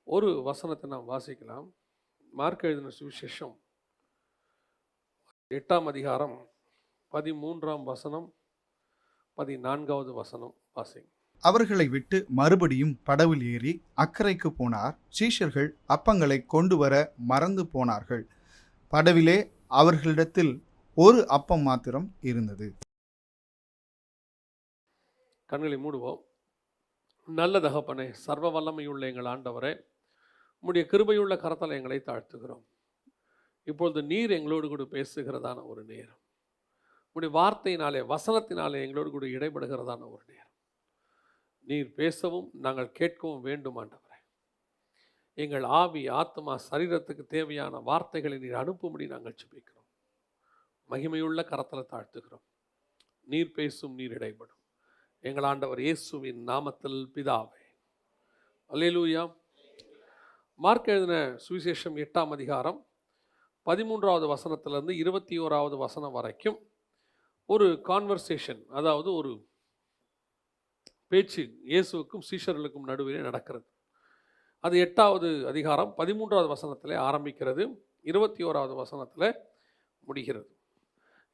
ஒரு வசனத்தை நாம் வாசிக்கலாம். மார்க் எழுதின சுவிசேஷம் 8ஆம் அதிகாரம் 13ஆம் வசனம் 14வது வசனம் வாசிங்க. அவர்களை விட்டு மறுபடியும் படவில் ஏறி அக்கரைக்கு போனார். சீஷர்கள் அப்பங்களை கொண்டு வர மறந்து போனார்கள். படவிலே அவர்களிடத்தில் ஒரு அப்பம் மாத்திரம் இருந்தது. கண்களை மூடுவோம். நல்ல தகப்பனே, சர்வ வல்லமையுள்ள எங்கள் ஆண்டவரே, உம்முடைய கிருபையுள்ள கரத்தால் எங்களை தாழ்த்துகிறோம். இப்பொழுது நீர் எங்களோடு கூட பேசுகிறதான ஒரு நேரம், உம்முடைய வார்த்தையினாலே வசனத்தினாலே எங்களோடு கூட இடைபடுகிறதான ஒரு நேரம். நீர் பேசவும் நாங்கள் கேட்கவும் வேண்டும் ஆண்டவரே. எங்கள் ஆவி, ஆத்மா, சரீரத்துக்கு தேவையான வார்த்தைகளை நீர் அனுப்பும்படி நாங்கள் ஜெபிக்கிறோம். மகிமையுள்ள கரத்தில் தாழ்த்துகிறோம். நீர் பேசும், நீர் இடைபடும். எங்கள் ஆண்டவர் இயேசுவின் நாமத்தில் பிதாவே, அல்லேலூயா. மார்க் எழுதின சுவிசேஷம் 8ஆம் அதிகாரம் 13வது வசனத்திலிருந்து 21வது வசனம் வரைக்கும் ஒரு கான்வர்சேஷன், அதாவது ஒரு பேச்சு இயேசுவுக்கும் சீஷர்களுக்கும் நடுவிலே நடக்கிறது. அது 8வது அதிகாரம் 13வது வசனத்திலே ஆரம்பிக்கிறது, 21வது வசனத்தில் முடிகிறது.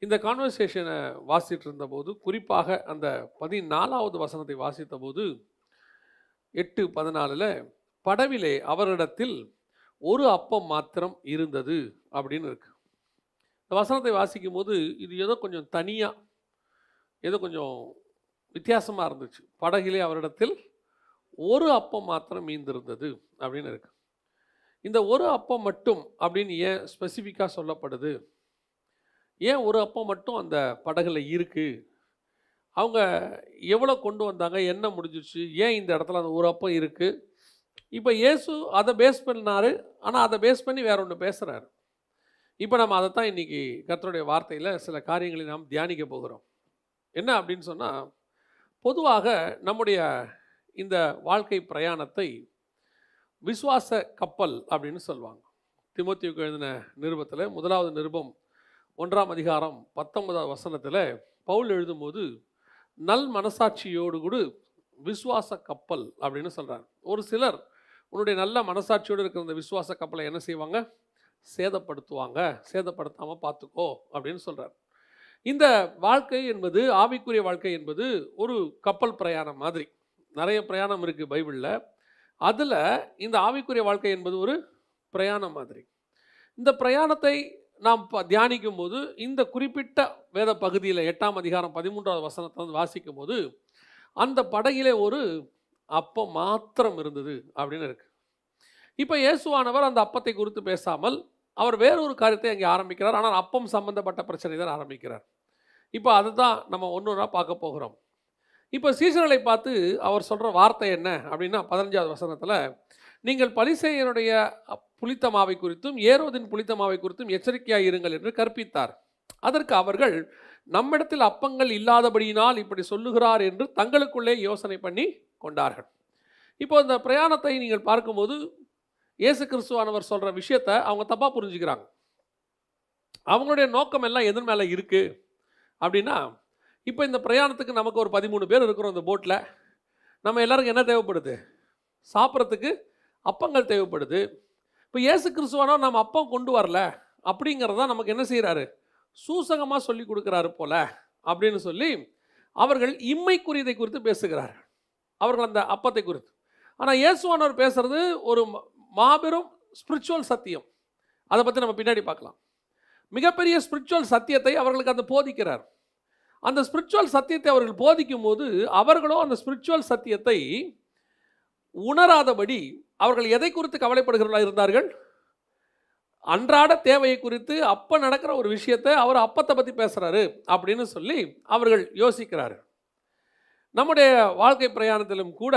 இந்த கான்வர்சேஷனை வாசிட்டு இருந்தபோது, குறிப்பாக அந்த 14வது வசனத்தை வாசித்த போது 8:14 படவிலே அவரிடத்தில் ஒரு அப்பம் மாத்திரம் இருந்தது அப்படின்னு இருக்கு. இந்த வசனத்தை வாசிக்கும் போது இது ஏதோ கொஞ்சம் தனியாக, ஏதோ கொஞ்சம் வித்தியாசமாக இருந்துச்சு. படகிலே அவரிடத்தில் ஒரு அப்பம் மாத்திரம் மீந்திருந்தது அப்படின்னு இருக்கு. இந்த ஒரு அப்பம் மட்டும் அப்படின்னு ஏன் ஸ்பெசிஃபிக்காக சொல்லப்படுது? ஏன் ஒரு அப்பம் மட்டும் அந்த படகுல இருக்குது? அவங்க எவ்வளோ கொண்டு வந்தாங்க, என்ன முடிஞ்சிச்சு, ஏன் இந்த இடத்துல அந்த ஒரு அப்பம் இருக்குது? இப்போ இயேசு அதை பேஸ் பண்ணார், ஆனால் அதை பேஸ் பண்ணி வேற ஒன்று பேசுகிறாரு. இப்போ நம்ம அதை தான் இன்றைக்கி கர்த்தருடைய வார்த்தையில் சில காரியங்களை நாம் தியானிக்க போகிறோம். என்ன அப்படின்னு சொன்னால், பொதுவாக நம்முடைய இந்த வாழ்க்கை பிரயாணத்தை விசுவாச கப்பல் அப்படின்னு சொல்லுவாங்க. தீமோத்தேயுவுக்கு எழுதின நிருபத்தில் 1வது நிருபம் 1ஆம் அதிகாரம் 19வது வசனத்தில் பவுல் எழுதும்போது நல் மனசாட்சியோடு கூட விசுவாச கப்பல் அப்படின்னு சொல்கிறார். ஒரு சிலர் உன்னுடைய நல்ல மனசாட்சியோடு இருக்கிற இந்த விசுவாச கப்பலை என்ன செய்வாங்க? சேதப்படுத்துவாங்க. சேதப்படுத்தாமல் பார்த்துக்கோ அப்படின்னு சொல்கிறார். இந்த வாழ்க்கை என்பது, ஆவிக்குரிய வாழ்க்கை என்பது ஒரு கப்பல் பிரயாணம் மாதிரி. நிறைய பிரயாணம் இருக்குது பைபிளில். அதில் இந்த ஆவிக்குரிய வாழ்க்கை என்பது ஒரு பிரயாணம் மாதிரி. இந்த பிரயாணத்தை நாம் தியானிக்கும் போது, இந்த குறிப்பிட்ட வேத பகுதியில் 8ஆம் அதிகாரம் 13வது வசனத்தை வந்து வாசிக்கும் போது, அந்த படகிலே ஒரு அப்பம் மாத்திரம் இருந்தது அப்படின்னு இருக்கு. இப்போ இயேசுவானவர் அந்த அப்பத்தை குறித்து பேசாமல் அவர் வேறொரு காரியத்தை அங்கே ஆரம்பிக்கிறார். ஆனால் அப்பம் சம்பந்தப்பட்ட பிரச்சனை தான் ஆரம்பிக்கிறார். இப்போ அதுதான் நம்ம ஒன்றா பார்க்க போகிறோம். இப்போ சீஷர்களை பார்த்து அவர் சொல்கிற வார்த்தை என்ன அப்படின்னா, 15வது வசனத்தில், நீங்கள் பரிசேயருடைய புளித்த மாவை குறித்தும் ஏரோதின் புளித்த மாவை குறித்தும் எச்சரிக்கையாக இருங்கள் என்று கற்பித்தார். அதற்கு அவர்கள், நம்மிடத்தில் அப்பங்கள் இல்லாதபடியினால் இப்படி சொல்லுகிறார் என்று தங்களுக்குள்ளே யோசனை பண்ணி கொண்டார்கள். இப்போ இந்த பிரயாணத்தை நீங்கள் பார்க்கும்போது இயேசு கிறிஸ்துவானவர் சொல்கிற விஷயத்தை அவங்க தப்பாக புரிஞ்சுக்கிறாங்க. அவங்களுடைய நோக்கம் எல்லாம் எதன் மேலே இருக்குது அப்படின்னா, இப்போ இந்த பிரயாணத்துக்கு நமக்கு ஒரு 13 பேர் இருக்கிறோம் இந்த போட்டில். நம்ம எல்லாருக்கும் என்ன தேவைப்படுது? சாப்பிட்றதுக்கு அப்பங்கள் தேவைப்படுது. இப்போ இயேசு கிறிஸ்துவானவர் நம்ம அப்பம் கொண்டு வரல அப்படிங்கிறத நமக்கு என்ன செய்கிறாரு? சூசகமாக சொல்லி கொடுக்குறாரு போல அப்படின்னு சொல்லி அவர்கள் இம்மைக்குரியதை குறித்து பேசுகிறார்கள், அவர்கள் அந்த அப்பத்தை குறித்து. ஆனால் இயேசுவானவர் பேசுகிறது ஒரு மாபெரும் ஸ்பிரிச்சுவல் சத்தியம். அதை பற்றி நம்ம பின்னாடி பார்க்கலாம். மிகப்பெரிய ஸ்பிரிச்சுவல் சத்தியத்தை அவர்களுக்கு அந்த போதிக்கிறார். அந்த ஸ்பிரிச்சுவல் சத்தியத்தை அவர்கள் போதிக்கும் போது அவர்களோ அந்த ஸ்பிரிச்சுவல் சத்தியத்தை உணராதபடி அவர்கள் எதை குறித்து கவலைப்படுகிறவர்களாக இருந்தார்கள்? அன்றாட தேவையை குறித்து, அப்போ நடக்கிற ஒரு விஷயத்தை அவர் அப்பத்தை பற்றி பேசுகிறாரு அப்படின்னு சொல்லி அவர்கள் யோசிக்கிறார்கள். நம்முடைய வாழ்க்கை பிரயாணத்திலும் கூட,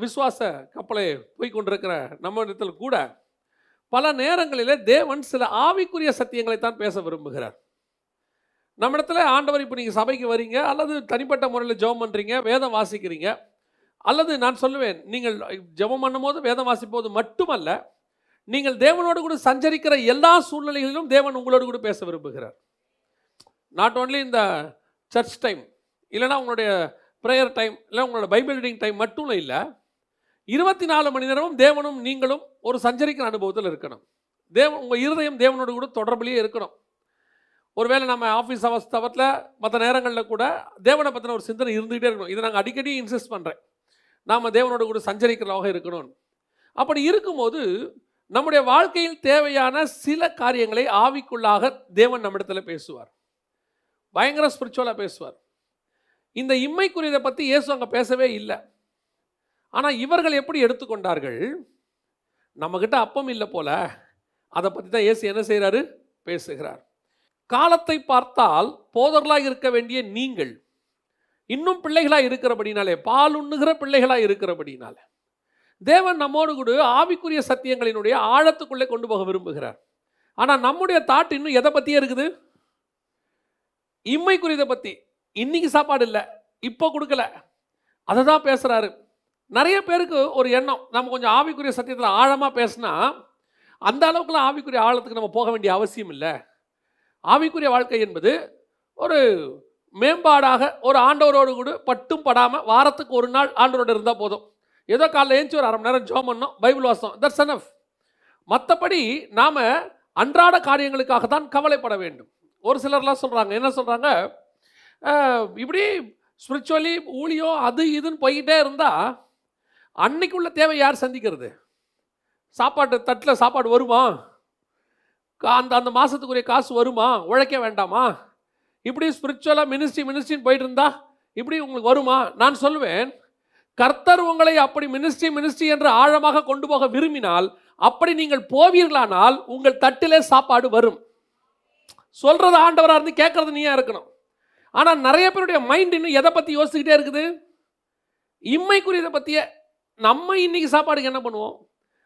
விசுவாச கப்பலை போய்கொண்டிருக்கிற நம்ம இடத்தில் கூட பல நேரங்களிலே தேவன் சில ஆவிக்குரிய சத்தியங்களை தான் பேச விரும்புகிறார். நம்ம இடத்துல ஆண்டவர், இப்போ நீங்கள் சபைக்கு வரீங்க, அல்லது தனிப்பட்ட முறையில் ஜெபம் பண்ணுறீங்க, வேதம் வாசிக்கிறீங்க, அல்லது நான் சொல்லுவேன், நீங்கள் ஜெபம் பண்ணும் போது வேதம் வாசிப்போது மட்டுமல்ல, நீங்கள் தேவனோடு கூட சஞ்சரிக்கிற எல்லா சூழ்நிலைகளிலும் தேவன் உங்களோடு கூட பேச விரும்புகிறார். நாட் ஓன்லி இந்த சர்ச் டைம், இல்லைனா உங்களுடைய ப்ரேயர் டைம், இல்லை உங்களோட பைபிள் ரீடிங் டைம் மட்டும் இல்லை. 24 மணி நேரமும் தேவனும் நீங்களும் ஒரு சஞ்சரிக்கிற அனுபவத்தில் இருக்கணும். உங்கள் இருதயம் தேவனோடு கூட தொடர்பிலேயே இருக்கணும். ஒருவேளை நம்ம ஆஃபீஸ் அவஸ்தவத்தில் மற்ற நேரங்களில் கூட தேவனை பற்றின ஒரு சிந்தனை இருந்துகிட்டே இருக்கணும். இதை நாங்கள் அடிக்கடி இன்சிஸ்ட் பண்ணுறேன். நாம் தேவனோடு கூட சஞ்சரிக்கிறதாக இருக்கணும். அப்படி இருக்கும்போது நம்முடைய வாழ்க்கையில் தேவையான சில காரியங்களை ஆவிக்குள்ளாக தேவன் நம்மிடத்தில் பேசுவார். பயங்கர ஸ்பிரிச்சுவலாக பேசுவார். இந்த இம்மைக்குரியதை பற்றி இயேசு அங்கே பேசவே இல்லை. ஆனால் இவர்கள் எப்படி எடுத்துக்கொண்டார்கள்? நம்மக்கிட்ட அப்பம் இல்லை போல, அதை பற்றி தான் இயேசு என்ன செய்கிறாரு? பேசுகிறார். காலத்தை பார்த்தால் போதர்களாக இருக்க வேண்டிய நீங்கள் இன்னும் பிள்ளைகளாக இருக்கிறபடினாலே, பால் உண்ணுகிற பிள்ளைகளாக இருக்கிறபடினாலே, தேவன் நம்மோடு கூட ஆவிக்குரிய சத்தியங்களினுடைய ஆழத்துக்குள்ளே கொண்டு போக விரும்புகிறார். ஆனால் நம்முடைய தாட் இன்னும் எதை பற்றியே இருக்குது? இம்மைக்குரியதை பற்றி. இன்னைக்கு சாப்பாடு இல்லை, இப்போ கொடுக்கல, அதை தான் பேசுகிறாரு. நிறைய பேருக்கு ஒரு எண்ணம், நம்ம கொஞ்சம் ஆவிக்குரிய சத்தியத்தில் ஆழமாக பேசினா அந்த அளவுக்குலாம் ஆவிக்குரிய ஆழத்துக்கு நம்ம போக வேண்டிய அவசியம் இல்லை. ஆவிக்குரிய வாழ்க்கை என்பது ஒரு மேம்பாடாக ஒரு ஆண்டவரோடு கூட பட்டும் படாமல் வாரத்துக்கு ஒரு நாள் ஆண்டவரோடு இருந்தால் போதும். ஏதோ காலைல ஏஞ்சி ஒரு 1/2 மணி நேரம் ஜெபம் பண்ணோம், பைபிள் வாசம், தட்ஸ் எனஃப். மற்றபடி நாம் அன்றாட காரியங்களுக்காக தான் கவலைப்பட வேண்டும். ஒரு சிலர்லாம் சொல்கிறாங்க, என்ன சொல்கிறாங்க, இப்படி ஸ்பிரிச்சுவலி ஊழியம் அது இதுன்னு போய்கிட்டே இருந்தால் அன்னைக்குள்ள தேவை யார் சந்திக்கிறது? சாப்பாட்டு தட்டில் சாப்பாடு வருமா? அந்த மாதத்துக்குரிய காசு வருமா? உழைக்க வேண்டாமா? இப்படி ஸ்பிரிச்சுவலாக மினிஸ்ட்ரின்னு போயிட்டு இருந்தா இப்படி உங்களுக்கு வருமா? நான் சொல்லுவேன், கர்த்தர் உங்களை அப்படி மினிஸ்ட்ரி என்று ஆழமாக கொண்டு போக விரும்பினால், அப்படி நீங்கள் போவீர்களானால் உங்கள் தட்டிலே சாப்பாடு வரும். சொல்றது ஆண்டவராக இருந்து கேட்கறது நீயா இருக்கணும். ஆனால் நிறைய பேருடைய மைண்ட் இன்னும் எதை பற்றி யோசிச்சுக்கிட்டே இருக்குது? இம்மைக்குரியதை பற்றியே. நம்ம இன்னைக்கு சாப்பாடுக்கு என்ன பண்ணுவோம்?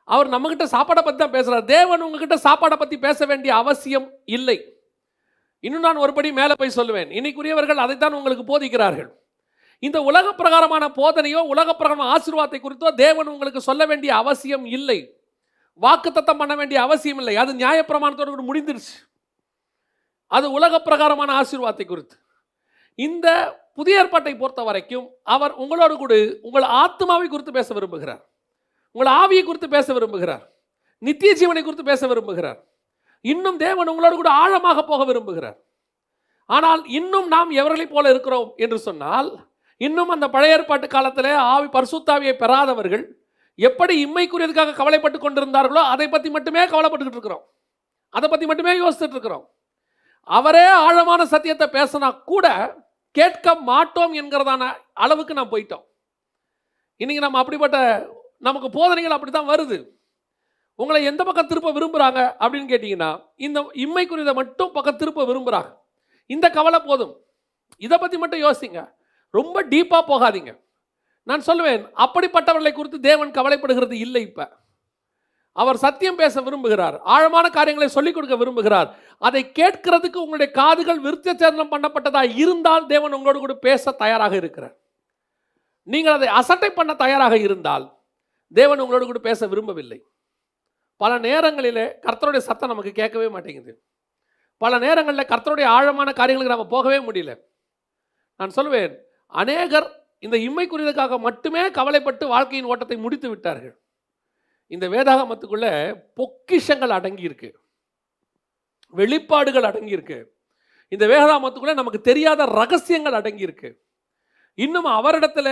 அவர் நம்மகிட்ட சாப்பாடை பற்றி தான் பேசுகிறார். தேவன் உங்ககிட்ட சாப்பாடை பற்றி பேச வேண்டிய அவசியம் இல்லை. இன்னும் நான் ஒருபடி மேலே போய் சொல்லுவேன், இன்னைக்குரியவர்கள் அதைத்தான் உங்களுக்கு போதிக்கிறார்கள். இந்த உலக பிரகாரமான போதனையோ உலக பிரகாரமான ஆசீர்வாதத்தை குறித்தோ தேவன் உங்களுக்கு சொல்ல வேண்டிய அவசியம் இல்லை. வாக்குத்தத்தம் பண்ண வேண்டிய அவசியம் இல்லை. அது நியாயப்பிரமாணத்தோடு கூட முடிந்துருச்சு. அது உலக பிரகாரமான ஆசீர்வாதத்தை குறித்து. இந்த புதிய ஏற்பாட்டை பொறுத்த வரைக்கும் அவர் உங்களோடு கூட உங்கள் ஆத்மாவை குறித்து பேச விரும்புகிறார், உங்கள் ஆவியை குறித்து பேச விரும்புகிறார், நித்திய ஜீவனை குறித்து பேச விரும்புகிறார். இன்னும் தேவன் உங்களோடு கூட ஆழமாக போக விரும்புகிறார். ஆனால் இன்னும் நாம் எவர்களைப் போல இருக்கிறோம் என்று சொன்னால், இன்னும் அந்த பழைய ஏற்பாட்டு காலத்தில் பரிசுத்தாவியை பெறாதவர்கள் எப்படி இம்மைக்குரியதுக்காக கவலைப்பட்டு கொண்டிருந்தார்களோ அதை பற்றி மட்டுமே கவலைப்பட்டுக்கிட்டு இருக்கிறோம், அதை பற்றி மட்டுமே யோசிச்சுட்டு இருக்கிறோம். அவரே ஆழமான சத்தியத்தை பேசினா கூட கேட்க மாட்டோம் என்கிறதான அளவுக்கு நாம் போயிட்டோம். இன்னைக்கு நம்ம அப்படிப்பட்ட நமக்கு போதனைகள் அப்படி தான் வருது. உங்களை எந்த பக்கம் திருப்ப விரும்புகிறாங்க அப்படின்னு கேட்டிங்கன்னா, இந்த இம்மைக்குரியதை மட்டும் பக்கம் திருப்ப விரும்புகிறாங்க. இந்த கவலை போதும், இதை பற்றி மட்டும் யோசிங்க, ரொம்ப டீப்பாக போகாதீங்க. நான் சொல்லுவேன், அப்படிப்பட்டவர்களை குறித்து தேவன் கவலைப்படுகிறது இல்லை. இப்போ அவர் சத்தியம் பேச விரும்புகிறார், ஆழமான காரியங்களை சொல்லிக் கொடுக்க விரும்புகிறார். அதை கேட்கிறதுக்கு உங்களுடைய காதுகள் விருத்தச்சேதனம் பண்ணப்பட்டதாக இருந்தால் தேவன் உங்களோடு கூட பேச தயாராக இருக்கிறார். நீங்கள் அதை அசட்டை பண்ண தயாராக இருந்தால் தேவன் உங்களோடு கூட பேச விரும்பவில்லை. பல நேரங்களிலே கர்த்தருடைய சத்தம் நமக்கு கேட்கவே மாட்டேங்குது. பல நேரங்களில் கர்த்தருடைய ஆழமான காரியங்களுக்கு நம்ம போகவே முடியல. நான் சொல்லுவேன், அநேகர் இந்த இம்மைக்குரியதுக்காக மட்டுமே கவலைப்பட்டு வாழ்க்கையின் ஓட்டத்தை முடித்து விட்டார்கள். இந்த வேதாகமத்துக்குள்ள பொக்கிஷங்கள் அடங்கியிருக்கு, வெளிப்பாடுகள் அடங்கியிருக்கு. இந்த வேதாகமத்துக்குள்ள நமக்கு தெரியாத ரகசியங்கள் அடங்கியிருக்கு. இன்னும் அவரிடத்துல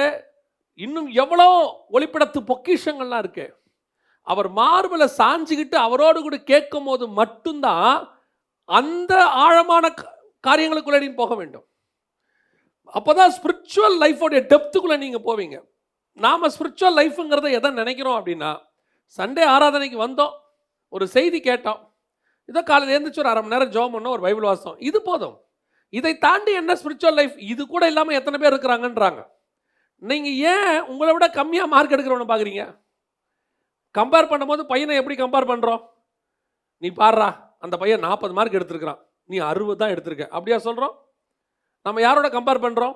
இன்னும் எவ்வளோ ஒளிப்படத்து பொக்கிஷங்கள்லாம் இருக்கு. அவர் மார்பில் சாஞ்சிக்கிட்டு அவரோடு கூட கேட்கும் போது மட்டும்தான் அந்த ஆழமான காரியங்களுக்குள்ள நீங்க போக வேண்டும். அப்போதான் ஸ்பிரிச்சுவல் லைஃபோடைய டெப்த்துக்குள்ள நீங்க போவீங்க. நாம ஸ்பிரிச்சுவல் லைஃப்ங்கிறத எதை நினைக்கிறோம் அப்படின்னா, சண்டே ஆராதனைக்கு வந்தோம், ஒரு செய்தி கேட்டோம், இதோ காலையில் எழுந்திரிச்சு ஒரு 1/2 மணி நேரம் ஜெபம் பண்ணோம், ஒரு பைபிள் வாசம், இது போதும். இதை தாண்டி என்ன ஸ்பிரிச்சுவல் லைஃப்? இது கூட இல்லாமல் எத்தனை பேர் இருக்கிறாங்கன்றாங்க. நீங்கள் ஏன் உங்களை விட கம்மியாக மார்க் எடுக்கிறவனை பார்க்குறீங்க? கம்பேர் பண்ணும்போது பையனை எப்படி கம்பேர் பண்ணுறோம்? நீ பாடுறா, அந்த பையன் 40 மார்க் எடுத்திருக்கிறான், நீ 60 தான் எடுத்திருக்க, அப்படியா சொல்கிறோம்? நம்ம யாரோட கம்பேர் பண்ணுறோம்?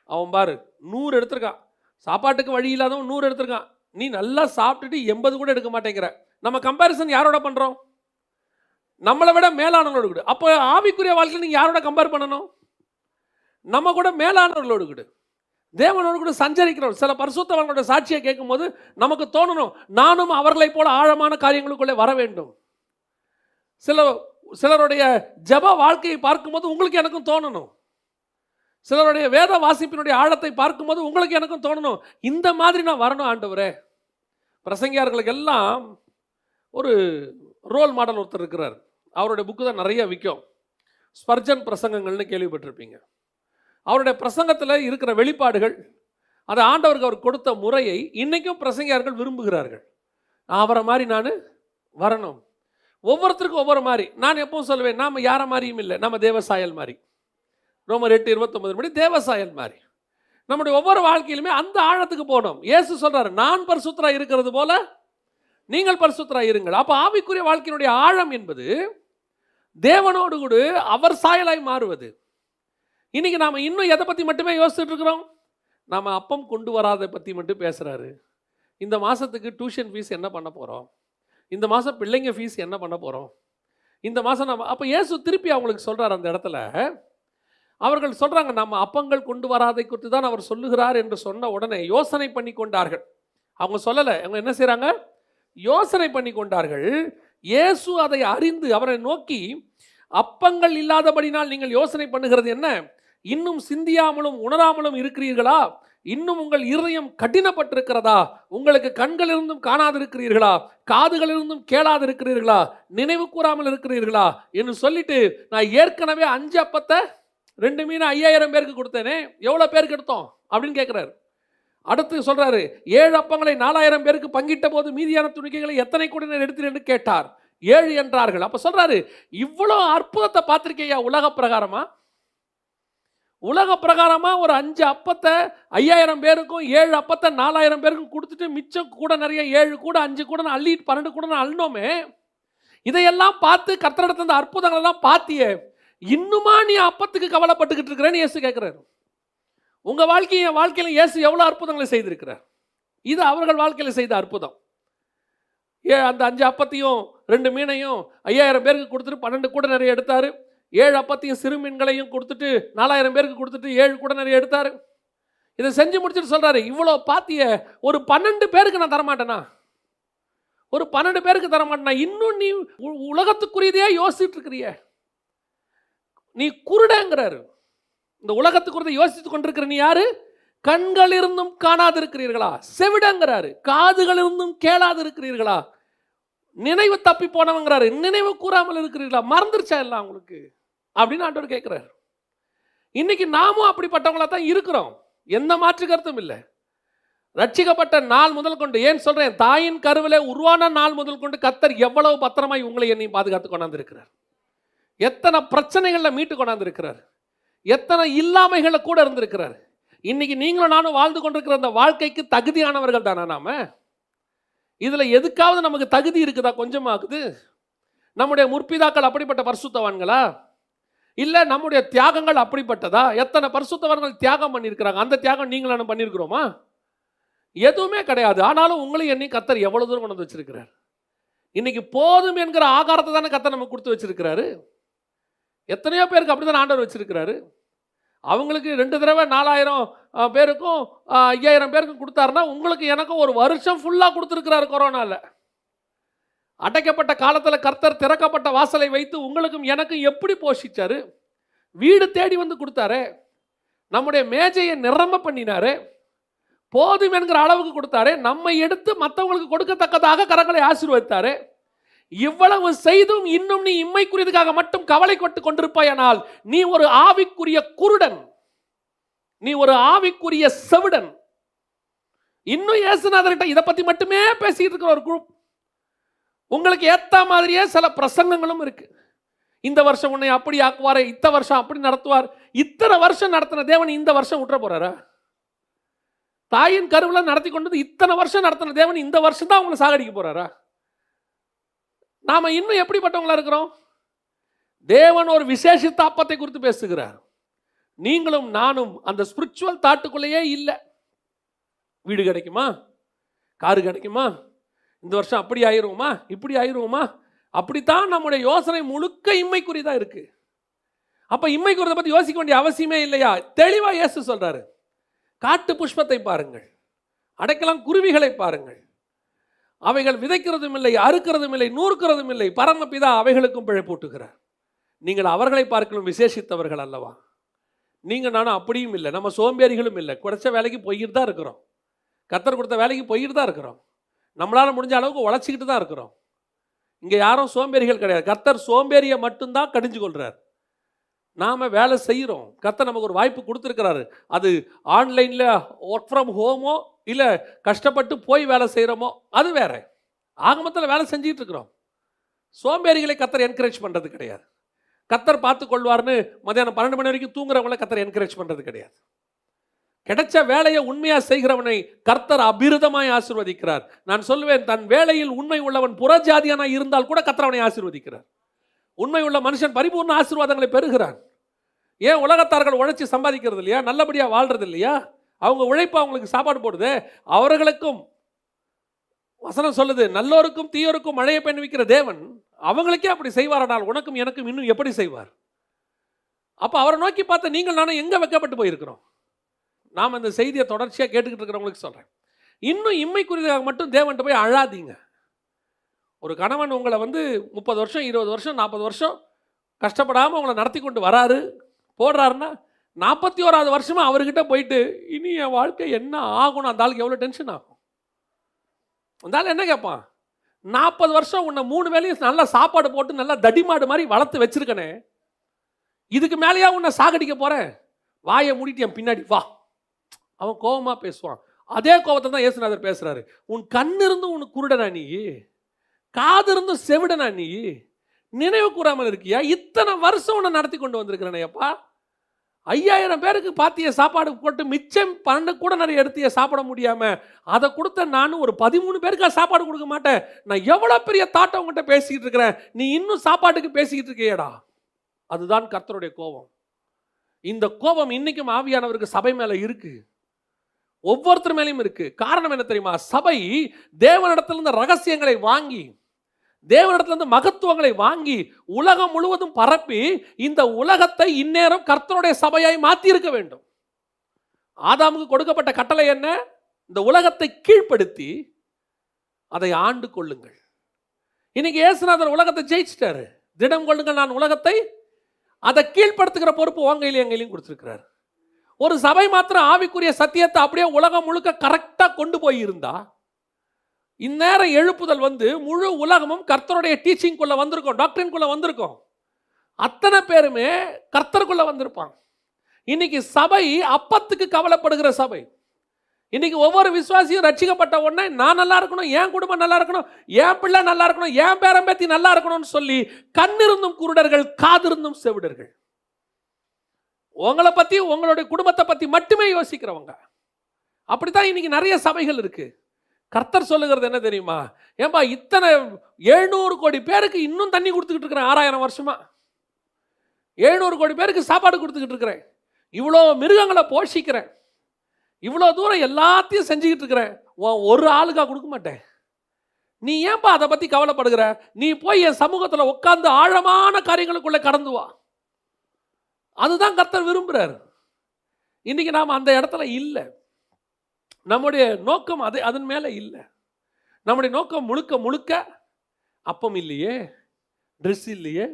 அவன் பாரு 100 எடுத்திருக்கான், சாப்பாட்டுக்கு வழி இல்லாதவன் 100 எடுத்திருக்கான், நீ நல்லா சாப்பிட்டுட்டு 80 கூட எடுக்க மாட்டேங்கிற. நம்ம கம்பேரிசன் யாரோட பண்ணுறோம்? நம்மளை விட மேலானவர்களோடு கூட. அப்போ ஆவிக்குரிய வாழ்க்கையில் நீங்கள் யாரோட கம்பேர் பண்ணணும்? நம்ம கூட மேலானவர்களோடு கூட. தேவனோடு கூட சஞ்சரிக்கிறோம். சில பரிசுத்தவான்களோட சாட்சியை கேட்கும்போது நமக்கு தோணணும், நானும் அவர்களைப் போல ஆழமான காரியங்களுக்குள்ளே வர வேண்டும். சிலருடைய ஜெப வாழ்க்கையை பார்க்கும்போது உங்களுக்கு எனக்கும் தோணணும். சிலருடைய வேத வாசிப்பினுடைய ஆழத்தை பார்க்கும்போது உங்களுக்கு எனக்கும் தோணணும், இந்த மாதிரி நான் வரணும் ஆண்டவரே. பிரசங்கியார்களுக்கு எல்லாம் ஒரு ரோல் மாடல் ஒருத்தர் இருக்கிறார். அவருடைய புக்கு தான் நிறைய விற்கும். ஸ்பர்ஜன் பிரசங்கங்கள்னு கேள்விப்பட்டிருப்பீங்க. அவருடைய பிரசங்கத்தில் இருக்கிற வெளிப்பாடுகள், அதை ஆண்டவருக்கு அவர் கொடுத்த முறையை இன்னைக்கும் பிரசங்கியார்கள் விரும்புகிறார்கள். அவரை மாதிரி நான் வரணும். ஒவ்வொருத்தருக்கும் ஒவ்வொரு மாதிரி. நான் எப்பவும் சொல்லுவேன், நாம் யாரை மாதிரியும் இல்லை, நம்ம தேவசாயல் மாதிரி. ரோமர் 8:29 படி தேவசாயல் மாதிரி. நம்முடைய ஒவ்வொரு வாழ்க்கையிலுமே அந்த ஆழத்துக்கு போகணும். இயேசு சொல்றாரு, நான் பரிசுத்தராய் இருக்கிறது போல நீங்கள் பரிசுத்தராய் இருங்கள். அப்போ ஆவிக்குரிய வாழ்க்கையினுடைய ஆழம் என்பது தேவனோடு கூட அவர் சாயலாய் மாறுவது. இன்னைக்கு நாம இன்னும் எதை பற்றி மட்டுமே யோசிச்சுட்டு இருக்கிறோம்? நாம அப்பம் கொண்டு வராதை பற்றி மட்டும் பேசுறாரு. இந்த மாதத்துக்கு டியூஷன் ஃபீஸ் என்ன பண்ண போகிறோம், இந்த மாதம் பிள்ளைங்க ஃபீஸ் என்ன பண்ண போகிறோம், இந்த மாதம் நம்ம. அப்போ இயேசு திருப்பி அவங்களுக்கு சொல்கிறார் அந்த இடத்துல. அவர்கள் சொல்கிறாங்க, நம்ம அப்பங்கள் கொண்டு வராதை குறித்து தான் அவர் சொல்லுகிறார் என்று சொன்ன உடனே யோசனை பண்ணி கொண்டார்கள். அவங்க சொல்லலை, அவங்க என்ன செய்கிறாங்க? யோசனை பண்ணி கொண்டார்கள். இயேசு அதை அறிந்து அவரை நோக்கி, அப்பங்கள் இல்லாதபடினால் நீங்கள் யோசனை பண்ணுகிறது என்ன? இன்னும் சிந்தியாமலும் உணராமலும் இருக்கிறீர்களா? இன்னும் உங்கள் இருதயம் கடினப்பட்டிருக்கிறதா? உங்களுக்கு கண்கள் இருந்தும் காணாதிருக்கிறீர்களா? காதுகள் இருந்தும் கேளாதிருக்கிறீர்களா? நினைவு கூறாமல் இருக்கிறீர்களா என்று சொல்லிட்டு, நான் ஏற்கனவே 5 அப்பத்தை 2 மீன் 5000 பேருக்கு கொடுத்தேனே, எவ்வளோ பேருக்கு எடுத்தோம் அப்படின்னு கேட்குறாரு. அடுத்து சொல்றாரு, 7 அப்பங்களை 4000 பேருக்கு பங்கிட்ட போது மீதியான துணிக்கைகளை எத்தனை கூட எடுத்தீர் என்று கேட்டார். 7 என்றார்கள். அப்ப சொல்றாரு, இவ்வளோ அற்புதத்தை பார்த்திருக்கையா உலக பிரகாரமா? உலக பிரகாரமா ஒரு 5 அப்பத்தை 5000 பேருக்கும் 7 அப்பத்தை 4000 பேருக்கும் கொடுத்துட்டு மிச்சம் கூட நிறைய 7 கூட 5 கூட அள்ளி 12 கூட அள்ளனோமே. இதையெல்லாம் பார்த்து கர்த்தரிடத்துல அந்த அற்புதங்கள் எல்லாம் பார்த்தியே, இன்னுமா நீ அப்பத்துக்கு கவலைப்பட்டுக்கிட்டு இருக்கிறேன்னு இயேசு கேட்கிறாரு. உங்க என் வாழ்க்கையில இயேசு எவ்வளவு அற்புதங்களை செய்திருக்கிறார். இது அவர்கள் வாழ்க்கையில செய்த அற்புதம். அந்த 5 அப்பத்தையும் 2 மீனையும் 5000 பேருக்கு கொடுத்துட்டு 12 கூட நிறைய எடுத்தாரு. 7 அப்பத்தையும் சிறு மீன்களையும் கொடுத்துட்டு 4000 பேருக்கு கொடுத்துட்டு 7 கூட நிறைய எடுத்தாரு. இதை செஞ்சு முடிச்சுட்டு சொல்றாரு, இவ்வளோ பாத்திய ஒரு 12 பேருக்கு நான் தரமாட்டேனா? ஒரு 12 பேருக்கு தரமாட்டேனா? இன்னும் நீ உலகத்துக்குரியதையே யோசிச்சுட்டு இருக்கிறிய, நீ குருடங்கிறாரு. இந்த உலகத்துக்குறதை யோசித்துக் கொண்டிருக்கிற நீ யாரு? கண்கள் இருந்தும் காணாது இருக்கிறீர்களா? செவிடங்கிறாரு. காதுகள் இருந்தும் கேளாது இருக்கிறீர்களா? நினைவு தப்பி போனவங்கிறாரு. நினைவு கூறாமல் இருக்கிறீர்களா? மறந்துருச்சா எல்லாம் உங்களுக்கு அப்படின்னு ஆண்டவர் கேட்கிறார். இன்னைக்கு நாமும் அப்படிப்பட்டவங்களா தான் இருக்கிறோம், எந்த மாற்று கருத்தும் இல்லை. ரட்சிக்கப்பட்ட நாள் முதல் கொண்டு, ஏன் சொல்றேன், தாயின் கருவிலே உருவான நாள் முதல் கொண்டு கர்த்தர் எவ்வளவு பத்திரமாய் உங்களை என்னையும் பாதுகாத்து கொண்டாந்து இருக்கிறார். எத்தனை பிரச்சனைகளை மீட்டு கொண்டாந்து இருக்கிறார். எத்தனை இல்லாமைகளை கூட இருந்திருக்கிறார். இன்னைக்கு நீங்களும் நானும் வாழ்ந்து கொண்டிருக்கிற அந்த வாழ்க்கைக்கு தகுதியானவர்கள் தானா நாம? இதுல எதுக்காவது நமக்கு தகுதி இருக்குதா? கொஞ்சமாகுது. நம்முடைய முற்பிதாக்கள் அப்படிப்பட்ட பரிசுத்தவான்களா? இல்ல நம்முடைய தியாகங்கள் அப்படிப்பட்டதா? எத்தனை பரிசுத்தவான்கள் தியாகம் பண்ணியிருக்கிறாங்க. அந்த தியாகம் நீங்களும் பண்ணியிருக்கிறோமா? எதுவுமே கிடையாது. ஆனாலும் உங்களையும் என்னையும் கர்த்தர் எவ்வளவு தூரம் கொண்டு வந்து வச்சிருக்கிறார். இன்னைக்கு போதும் என்கிற ஆகாரத்தை தானே கர்த்தர் நமக்கு கொடுத்து வச்சிருக்கிறாரு. எத்தனையோ பேருக்கு அப்படிதான் ஆண்டவர் வச்சிருக்கிறாரு. அவங்களுக்கு 2 தடவை 4000 பேருக்கும் 5000 பேருக்கும் கொடுத்தாருன்னா, உங்களுக்கு எனக்கும் ஒரு வருஷம் ஃபுல்லாக கொடுத்துருக்கிறாரு. கொரோனால அடைக்கப்பட்ட காலத்தில் கர்த்தர் திறக்கப்பட்ட வாசலை வைத்து உங்களுக்கும் எனக்கும் எப்படி போஷிச்சாரு? வீடு தேடி வந்து கொடுத்தாரு. நம்முடைய மேஜையை நிரம்ப பண்ணினாரு. போதும் என்கிற அளவுக்கு கொடுத்தாரு. நம்மை எடுத்து மற்றவங்களுக்கு கொடுக்கத்தக்கதாக கரங்களை ஆசீர்வதித்தாரு. இவ்வளவு செய்தும் இன்னும் நீ இம்மைக்குரியதுக்காக மட்டும் கவலை கொண்டு கொண்டிருப்பாயானால் நீ ஒரு ஆவிக்குரிய குருடன், நீ ஒரு ஆவிக்குரிய செவிடன். இன்னும் இயேசுநாதர்கிட்ட இதை பத்தி மட்டுமே பேசிட்டு இருக்கிற ஒரு குரூப். உங்களுக்கு ஏத்த மாதிரியே சில பிரசங்கங்களும் இருக்கு. இந்த வருஷம் உன்னை அப்படி ஆக்குவாரு, இத்த வருஷம் அப்படி நடத்துவார். இத்தனை வருஷம் நடத்தின தேவன் இந்த வருஷம் விட்டுற போறாரா? தாயின் கருவுல நடத்தி கொண்டது இத்தனை வருஷம் நடத்தின தேவன் இந்த வருஷம் தான் உங்களை சாகடிக்க போறாரா? நாம இன்னும் எப்படிப்பட்டவங்களா இருக்கிறோம்? தேவன் ஒரு விசேஷித்த அப்பத்தை குறித்து பேசுகிறார். நீங்களும் நானும் அந்த ஸ்பிரிச்சுவல் தாட்டுக்குள்ளேயே இல்லை. வீடு கிடைக்குமா, காரு கிடைக்குமா, இந்த வருஷம் அப்படி ஆயிருவோமா, இப்படி ஆயிருவோமா, அப்படித்தான் நம்முடைய யோசனை முழுக்க இம்மைக்குரியதா இருக்கு. அப்ப இம்மைக்குரியதை பத்தி யோசிக்க வேண்டிய அவசியமே இல்லையா? தெளிவா இயேசு சொல்றாரு, காட்டு புஷ்பத்தை பாருங்கள், அடைக்கலாம் குருவிகளை பாருங்கள். அவைகள் விதைக்கிறதும் இல்லை, அறுக்கிறதும் இல்லை, நூறுக்கிறதும் இல்லை, பரமபிதா அவைகளுக்கும் பிழைப்பூட்டுகிறார். நீங்கள் அவர்களை பார்க்கலும் விசேஷித்தவர்கள் அல்லவா? நீங்கள் நானும் அப்படியும் இல்லை, நம்ம சோம்பேறிகளும் இல்லை, குறைச்ச வேலைக்கு போய்கிட்டு தான் இருக்கிறோம். கர்த்தர் கொடுத்த வேலைக்கு போய்கிட்டு தான் இருக்கிறோம். நம்மளால் முடிஞ்ச அளவுக்கு உழைச்சிக்கிட்டு தான் இருக்கிறோம். இங்கே யாரும் சோம்பேறிகள் கிடையாது. கர்த்தர் சோம்பேறியை மட்டும்தான் கடிஞ்சு கொள்கிறார். நாம் வேலை செய்கிறோம். கர்த்தர் நமக்கு ஒரு வாய்ப்பு கொடுத்துருக்கிறாரு. அது ஆன்லைனில் ஒர்க் ஃப்ரம் ஹோமோ இல்லை கஷ்டப்பட்டு போய் வேலை செய்கிறோமோ அது வேற. ஆகமத்தில் வேலை செஞ்சிட்டு இருக்கிறோம். சோம்பேறிகளை கர்த்தர் என்கரேஜ் பண்ணுறது கிடையாது. கர்த்தர் பார்த்து கொள்வார்னு மதியானம் 12 மணி வரைக்கும் தூங்குறவங்களை கர்த்தர் என்கரேஜ் பண்ணுறது கிடையாது. கிடைச்ச வேலையை உண்மையாக செய்கிறவனை கர்த்தர் அபிரிதமாய் ஆசீர்வதிக்கிறார். நான் சொல்லுவேன், தன் வேலையில் உண்மை உள்ளவன் புறஜாதியானாய் இருந்தால் கூட கர்த்தர் அவனை ஆசீர்வதிக்கிறார். உண்மை உள்ள மனுஷன் பரிபூர்ண ஆசீர்வாதங்களை பெறுகிறான். ஏன் உலகத்தார்கள் உழைச்சி சம்பாதிக்கிறது இல்லையா? நல்லபடியாக வாழ்றது இல்லையா? அவங்க உழைப்பு அவங்களுக்கு சாப்பாடு போடுது. அவர்களுக்கும் வசனம் சொல்லுது, நல்லோருக்கும் தீயோருக்கும் மழையை பெண்விக்கிற தேவன் அவங்களுக்கே அப்படி செய்வாரானால் உனக்கும் எனக்கும் இன்னும் எப்படி செய்வார்? அப்போ அவரை நோக்கி பார்த்த நீங்கள் நானும் எங்கே வெக்கப்பட்டு போயிருக்கிறோம்? நாம் இந்த செய்தியை தொடர்ச்சியாக கேட்டுக்கிட்டு இருக்கிறவங்களுக்கு சொல்கிறேன், இன்னும் இம்மைக்குரியதாக மட்டும் தேவன்கிட்ட போய் அழாதீங்க. ஒரு கணவன் உங்களை 30 வருஷம் 20 வருஷம் 40 வருஷம் கஷ்டப்படாமல் உங்களை நடத்தி கொண்டு வராரு போடுறாருன்னா 41வது வருஷமாக அவர்கிட்ட போயிட்டு இனி என் வாழ்க்கை என்ன ஆகணும், அந்த ஆளுக்கு எவ்வளோ டென்ஷன் ஆகும்? அந்த ஆள் என்ன கேட்பான்? 40 வருஷம் உன்னை 3 வேளையும் நல்லா சாப்பாடு போட்டு நல்லா தடிமாடு மாதிரி வளர்த்து வச்சிருக்கனே, இதுக்கு மேலேயா உன்னை சாகடிக்க போகிறேன்? வாயை மூடிட்டு என் பின்னாடி வா. அவன் கோபமாக பேசுவான். அதே கோபத்தை தான் இயேசுநாதர் பேசுகிறாரு. உன் கண்ணு இருந்தும் உனக்கு குருடனா நீ, காது இருந்தும் செவிடனா நீ, நினைவு கூறாமல் இருக்கியா? இத்தனை வருஷம் உன்னை நடத்தி கொண்டு வந்திருக்கிறேனையப்பா. 5000 பேருக்கு பாத்திய சாப்பாடு போட்டு மிச்சம் 12 கூட நிறைய எடுத்து சாப்பிட முடியாமல் அதை கொடுத்த நான் ஒரு 13 பேருக்கு சாப்பாடு கொடுக்க மாட்டேன். நான் எவ்வளோ பெரிய தாட்டம் உங்கள்கிட்ட பேசிக்கிட்டு இருக்கிறேன், நீ இன்னும் சாப்பாட்டுக்கு பேசிக்கிட்டு இருக்கியேடா. அதுதான் கர்த்தருடைய கோபம். இந்த கோபம் இன்னைக்கும் ஆவியானவருக்கு சபை மேலே இருக்கு, ஒவ்வொருத்தர் மேலேயும் இருக்கு. காரணம் என்ன தெரியுமா? சபை தேவனிடத்திலிருந்து ரகசியங்களை வாங்கி, தேவனிடத்திலிருந்து மகத்துவங்களை வாங்கி உலகம் முழுவதும் பரப்பி இந்த உலகத்தை இந்நேரம் கர்த்தருடைய சபையாய் மாற்றி இருக்க வேண்டும். ஆதாமுக்கு கொடுக்கப்பட்ட கட்டளை என்ன? இந்த உலகத்தை கீழ்ப்படுத்தி அதை ஆண்டு கொள்ளுங்கள். இன்னைக்கு இயேசுநாதர் உலகத்தை ஜெயிச்சிட்டாரு. திடம் கொள்ளுங்கள் நான் உலகத்தை, அதை கீழ்ப்படுத்துகிற பொறுப்பு உங்கையிலையும் எங்கையிலையும் கொடுத்துருக்கிறார். ஒரு சபை மாத்திரம் ஆவிக்குரிய சத்தியத்தை அப்படியே உலகம் முழுக்க கரெக்டாக கொண்டு போய் இருந்தா இந்நேரம் எழுப்புதல் முழு உலகமும் கர்த்தருடைய டீச்சிங்குள்ள வந்திருக்கும், டாக்டரின்குள்ள வந்திருக்கும். அத்தனை பேருமே கர்த்தருக்குள்ள வந்திருப்பாங்க. இன்னைக்கு சபை அப்பத்துக்கு கவலைப்படுகிற சபை. இன்னைக்கு ஒவ்வொரு விசுவாசியும் ரட்சிக்கப்பட்ட உடனே நான் நல்லா இருக்கணும், என் குடும்பம் நல்லா இருக்கணும், என் பிள்ளை நல்லா இருக்கணும், என் பேரம்பேத்தி நல்லா இருக்கணும்னு சொல்லி கண்ணிருந்தும் குருடர்கள், காதிருந்தும் செவிடர்கள். உங்களை பற்றி உங்களுடைய குடும்பத்தை பற்றி மட்டுமே யோசிக்கிறவங்க. அப்படித்தான் இன்னைக்கு நிறைய சபைகள் இருக்கு. கர்த்தர் சொல்லுகிறது என்ன தெரியுமா? ஏன்பா இத்தனை 700 கோடி பேருக்கு இன்னும் தண்ணி கொடுத்துக்கிட்டு இருக்கிறேன், 6000 வருஷமா 700 கோடி பேருக்கு சாப்பாடு கொடுத்துக்கிட்டு இருக்கிறேன், இவ்வளோ மிருகங்களை போஷிக்கிறேன், இவ்வளோ தூரம் எல்லாத்தையும் செஞ்சுக்கிட்டு இருக்கிறேன், ஒரு ஆளுக்கா கொடுக்க மாட்டேன். நீ ஏன்பா அதை பற்றி கவலைப்படுகிற? நீ போய் என் சமூகத்தில் உட்கார்ந்து ஆழமான காரியங்களுக்குள்ளே கடந்து வா. அதுதான் கர்த்தர் விரும்புகிறார். இன்னைக்கு நாம் அந்த இடத்துல இல்லை. நம்முடைய நோக்கம் அதன் மேலே இல்லை. நம்முடைய நோக்கம் முழுக்க முழுக்க அப்பம் இல்லையே, ட்ரெஸ் இல்லையே,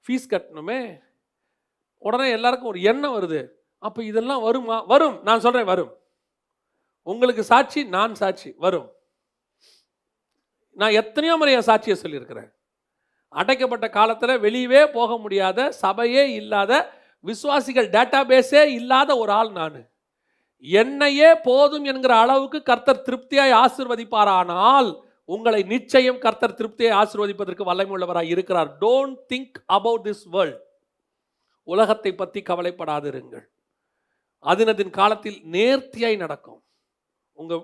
ஃபீஸ் கட்டணுமே. உடனே எல்லாருக்கும் ஒரு எண்ணம் வருது, அப்போ இதெல்லாம் வருமா? வரும். நான் சொல்கிறேன் வரும். உங்களுக்கு சாட்சி, நான் சாட்சி, வரும். நான் எத்தனையோ முறை என் சாட்சியை சொல்லியிருக்கிறேன். அடைக்கப்பட்ட காலத்தில் வெளியவே போக முடியாத, சபையே இல்லாத, விசுவாசிகள் டேட்டா பேஸே இல்லாத ஒரு ஆள் நான். என்னையே போதும் என்கிற அளவுக்கு கர்த்தர் திருப்தியாய் ஆசீர்வதிப்பாரானால் உங்களை நிச்சயம் கர்த்தர் திருப்தியை ஆசீர்வதிப்பதற்கு வல்லமை உள்ளவராய் இருக்கிறார். Don't think about this world. உலகத்தை பற்றி கவலைப்படாதிருங்கள். அதனதின் காலத்தில் நேர்த்தியாய் நடக்கும்.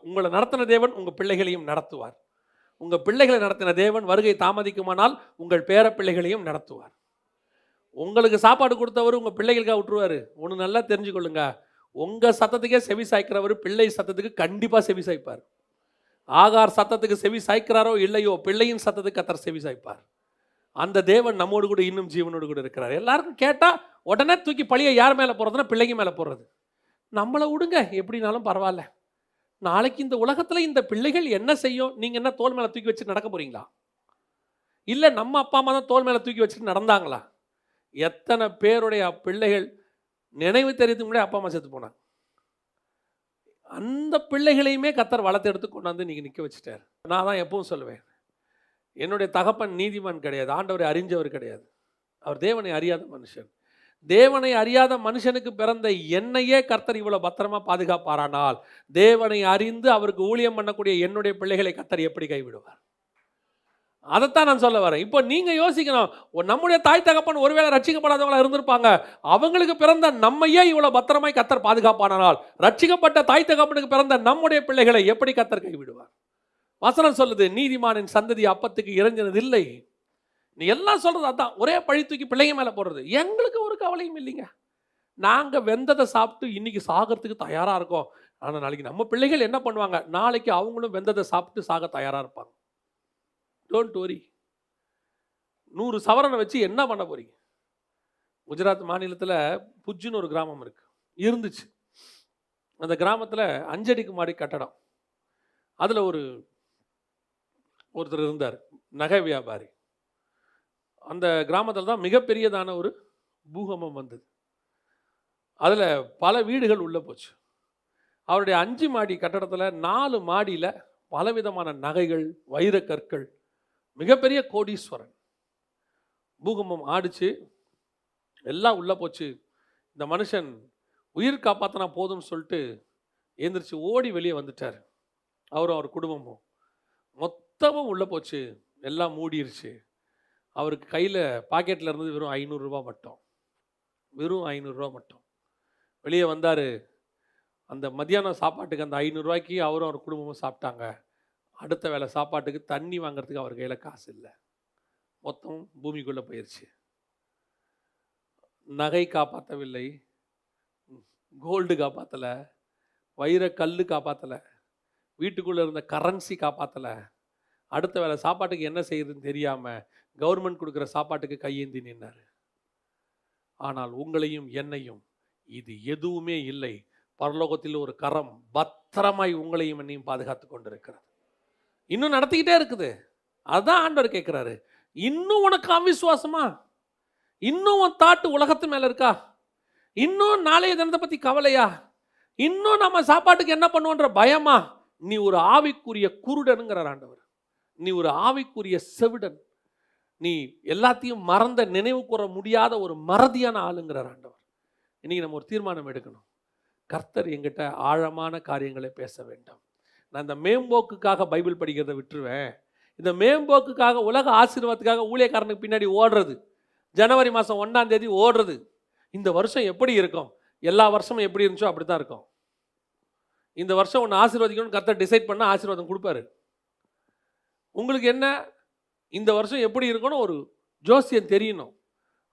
உங்களை நடத்தின தேவன் உங்கள் பிள்ளைகளையும் நடத்துவார். உங்கள் பிள்ளைகளை நடத்தின தேவன் வருகை தாமதிக்குமானால் உங்கள் பேர பிள்ளைகளையும் நடத்துவார். உங்களுக்கு சாப்பாடு கொடுத்தவர் உங்கள் பிள்ளைகளுக்காக விட்டுருவார். ஒன்று நல்லா தெரிஞ்சுக்கொள்ளுங்க, உங்கள் சத்தத்துக்கே செவி சாய்க்கிறவர் பிள்ளை சத்தத்துக்கு கண்டிப்பாக செவி சாய்ப்பார். ஆகார் சத்தத்துக்கு செவி சாய்க்கிறாரோ இல்லையோ, பிள்ளையின் சத்தத்துக்கு கர்த்தர் செவி சாய்ப்பார். அந்த தேவன் நம்மோடு கூட இன்னும் ஜீவனோடு கூட இருக்கிறார். எல்லாருக்கும் கேட்டால் உடனே தூக்கி பழியை யார் மேலே போடுறதுன்னா பிள்ளைங்க மேலே போடுறது. நம்மளை விடுங்க, எப்படினாலும் பரவாயில்ல. நாளைக்கு இந்த உலகத்தில் இந்த பிள்ளைகள் என்ன செய்யும்? நீங்கள் என்ன தோல் மேலே தூக்கி வச்சு நடக்க போறீங்களா? இல்லை நம்ம அப்பா அம்மா தான் தோல் மேலே தூக்கி வச்சுட்டு நடந்தாங்களா? எத்தனை பேருடைய பிள்ளைகள் நினைவு தெரியுதுக்கு முன்னாடி அப்பா அம்மா செத்து போனாங்க. அந்த பிள்ளைகளையுமே கர்த்தர் வளர்த்து எடுத்து கொண்டாந்து நீங்கள் நிற்க வச்சுட்டார். நான் தான் எப்பவும் சொல்லுவேன், என்னுடைய தகப்பன் நீதிமான் கிடையாது, ஆண்டவரை அறிஞ்சவர் கிடையாது. அவர் தேவனை அறியாத மனுஷன். தேவனை அறியாத மனுஷனுக்கு பிறந்த என்னையே கர்த்தர் இவ்வளவு பத்திரமா பாதுகாப்பாரானால், தேவனை அறிந்து அவருக்கு ஊழியம் பண்ணக்கூடிய என்னுடைய பிள்ளைகளை கர்த்தர் எப்படி கைவிடுவார்? அதைத்தான் நான் சொல்ல வரேன். இப்போ நீங்க யோசிக்கணும், நம்முடைய தாய் தகப்பன் ஒருவேளை ரட்சிக்கப்படாதவங்களா இருந்திருப்பாங்க, அவங்களுக்கு பிறந்த நம்மையே இவ்வளவு பத்திரமாய் கர்த்தர் பாதுகாப்பானால், ரட்சிக்கப்பட்ட தாய் தகப்பனுக்கு பிறந்த நம்முடைய பிள்ளைகளை எப்படி கர்த்தர் கைவிடுவார்? வசனம் சொல்லுது, நீதிமானின் சந்ததி அப்பத்துக்கு இறைஞ்சினது இல்லை. நீ எல்லாம் சொல்றது அதான், ஒரே பழி தூக்கி பிள்ளைங்க மேல போடுறது. எங்களுக்கு ஒரு கவலையும் இல்லைங்க. நாங்க வெந்ததை சாப்பிட்டு இன்னைக்கு சாகிறதுக்கு தயாரா இருக்கோம். ஆனா நாளைக்கு நம்ம பிள்ளைகள் என்ன பண்ணுவாங்க? நாளைக்கு அவங்களும் வெந்ததை சாப்பிட்டு சாக தயாரா இருப்பாங்க. Don't worry. 100 சவரனை வச்சு என்ன பண்ண போறீங்க? குஜராத் மாநிலத்தில் புஜ்ஜுன்னு ஒரு கிராமம் இருந்துச்சு. அந்த கிராமத்தில் 5 அடிக்கு மாடி கட்டடம். அதில் ஒருத்தர் இருந்தார், நகை வியாபாரி. அந்த கிராமத்தில் தான் மிகப்பெரியதான ஒரு பூகம்பம் வந்தது. அதில் பல வீடுகள் உள்ளே போச்சு. அவருடைய 5 மாடி கட்டடத்தில் 4 மாடியில் பலவிதமான நகைகள், வைரக்கற்கள், மிகப்பெரிய கோடீஸ்வரன். பூகம்பம் ஆடிச்சு, எல்லாம் உள்ளே போச்சு. இந்த மனுஷன் உயிர் காப்பாற்றினா போதும்னு சொல்லிட்டு எழுந்திரிச்சு ஓடி வெளியே வந்துட்டார். அவரும் அவர் குடும்பமும் மொத்தமும் உள்ளே போச்சு, எல்லாம் மூடிருச்சு. அவருக்கு கையில் பாக்கெட்டில் இருந்தது வெறும் 500 ரூபா மட்டும். வெறும் 500 ரூபா மட்டும். வெளியே வந்தார். அந்த மத்தியானம் சாப்பாட்டுக்கு அந்த 500 ரூபாய்க்கு அவரும் அவர் குடும்பமும் சாப்பிட்டாங்க. அடுத்த வேளை சாப்பாட்டுக்கு தண்ணி வாங்குறதுக்கு அவர் கையில் காசு இல்லை. மொத்தம் பூமிக்குள்ளே போயிடுச்சு. நகை காப்பாற்றவில்லை, கோல்டு காப்பாற்றலை, வைரக்கல் காப்பாற்றலை, வீட்டுக்குள்ளே இருந்த கரன்சி காப்பாற்றலை. அடுத்த வேளை சாப்பாட்டுக்கு என்ன செய்யுதுன்னு தெரியாமல் கவர்மெண்ட் கொடுக்குற சாப்பாட்டுக்கு கையேந்தி நின்னார். ஆனால் உங்களையும் என்னையும் இது எதுவுமே இல்லை. பரலோகத்தில் ஒரு கரம் பத்திரமாய் உங்களையும் என்னையும் பாதுகாத்து கொண்டிருக்கிறது. இன்னும் நடத்திக்கிட்டே இருக்குது. அதுதான் ஆண்டவர் கேட்குறாரு, இன்னும் உனக்கு அவிசுவாசமா? இன்னும் உன் தாட்டு உலகத்து மேலே இருக்கா? இன்னும் நாளைய தினத்தை பற்றி கவலையா? இன்னும் நம்ம சாப்பாட்டுக்கு என்ன பண்ணுவோன்ற பயமா? நீ ஒரு ஆவிக்குரிய குருடனுங்கிறார் ஆண்டவர். நீ ஒரு ஆவிக்குரிய செவிடன். நீ எல்லாத்தையும் மறந்த, நினைவு கூற முடியாத ஒரு மறதியான ஆளுங்கிறார் ஆண்டவர். இன்னைக்கு நம்ம ஒரு தீர்மானம் எடுக்கணும். கர்த்தர் எங்கிட்ட ஆழமான காரியங்களை பேச வேண்டும். நான் இந்த மேம்போக்குக்காக பைபிள் படிக்கிறத விட்டுருவேன். இந்த மேம்போக்குக்காக, உலக ஆசீர்வாதத்துக்காக ஊழியக்காரனுக்கு பின்னாடி ஓடுறது, ஜனவரி மாதம் 1ஆம் தேதி ஓடுறது, இந்த வருஷம் எப்படி இருக்கும்? எல்லா வருஷமும் எப்படி இருந்துச்சோ அப்படி தான் இருக்கும். இந்த வருஷம் ஒன்று ஆசீர்வதிக்கணும்னு கர்த்தர் டிசைட் பண்ணால் ஆசீர்வாதம் கொடுப்பாரு. உங்களுக்கு என்ன, இந்த வருஷம் எப்படி இருக்குன்னு ஒரு ஜோசியம் தெரியணும்,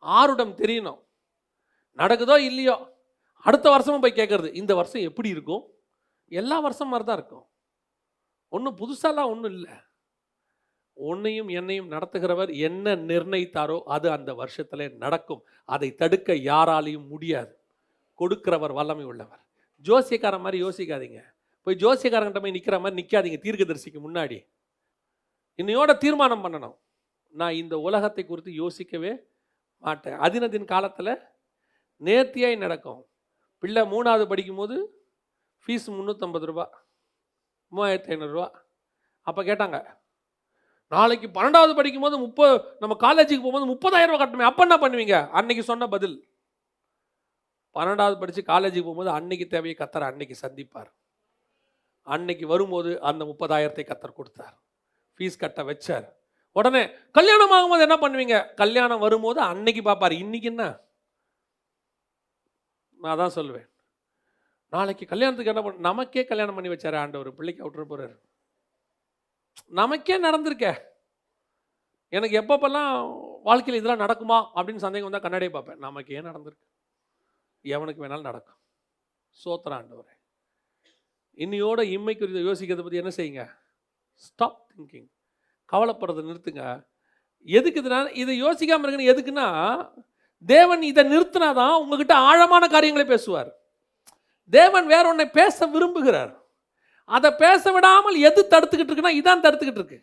ஆருடம் தெரியணும். நடக்குதோ இல்லையோ அடுத்த வருஷமும் போய் கேட்கறது, இந்த வருஷம் எப்படி இருக்கும்? எல்லா வருஷம் மாதிரி தான் இருக்கும். ஒன்றும் புதுசாலாம் ஒன்றும் இல்லை. உன்னையும் என்னையும் நடத்துகிறவர் என்ன நிர்ணயித்தாரோ அது அந்த வருஷத்துல நடக்கும். அதை தடுக்க யாராலையும் முடியாது. கொடுக்கிறவர் வல்லமை உள்ளவர். ஜோசியக்காரன் மாதிரி யோசிக்காதீங்க. போய் ஜோசியக்காரங்கிட்ட போய் நிற்கிற மாதிரி நிற்காதீங்க. தீர்க்கதரிசிக்கு முன்னாடி இன்னையோட தீர்மானம் பண்ணணும், நான் இந்த உலகத்தை குறித்து யோசிக்கவே மாட்டேன். அதினதின் காலத்தில் நேர்த்தியாய் நடக்கும். பிள்ளை 3ஆவது படிக்கும்போது ஃபீஸ் 350 ரூபா, 3500 ரூபா. அப்போ கேட்டாங்க, நாளைக்கு 12ஆவது படிக்கும்போது நம்ம காலேஜுக்கு போகும்போது 30,000 ரூபா கட்டணுமே, அப்போ என்ன பண்ணுவீங்க? அன்னைக்கு சொன்ன பதில், 12ஆவது படித்து காலேஜுக்கு போகும்போது அன்னைக்கு தேவையை கத்தர் அன்னைக்கு சந்திப்பார். அன்னைக்கு வரும்போது அந்த 30,000 கத்தர் கொடுத்தார், ஃபீஸ் கட்ட வச்சார். உடனே கல்யாணம் ஆகும்போது என்ன பண்ணுவீங்க? கல்யாணம் வரும்போது அன்னைக்கு பார்ப்பார், இன்னைக்கு என்ன. நான் தான் சொல்லுவேன், நாளைக்கு கல்யாணத்துக்கு என்ன பண்ண, நமக்கே கல்யாணம் பண்ணி வச்சாரு ஆண்டவர், பிள்ளைக்கு விட்டுற போறாரு. நமக்கே நடந்திருக்க. எனக்கு எப்பப்பெல்லாம் வாழ்க்கையில் இதெல்லாம் நடக்குமா அப்படின்னு சந்தேகம் வந்தால் கண்ணாடியை பார்ப்பேன். நமக்கு ஏன் நடந்திருக்கு, எவனுக்கு வேணாலும் நடக்கும். சோத்திர ஆண்டவரே. இன்னையோட இம்மைக்கு யோசிக்கிறத பற்றி என்ன செய்யுங்க? Stop thinking. கவலைப்படுறதை நிறுத்துங்க. எதுக்கு இதை யோசிக்காமல் இருக்குன்னு? எதுக்குன்னா, தேவன் இதை நிறுத்தினாதான் உங்ககிட்ட ஆழமான காரியங்களை பேசுவார். தேவன் வேற ஒன்றை பேச விரும்புகிறார். அதை பேச விடாமல் எது தடுத்துக்கிட்டு இருக்குன்னா இதான் தடுத்துக்கிட்டு இருக்கு.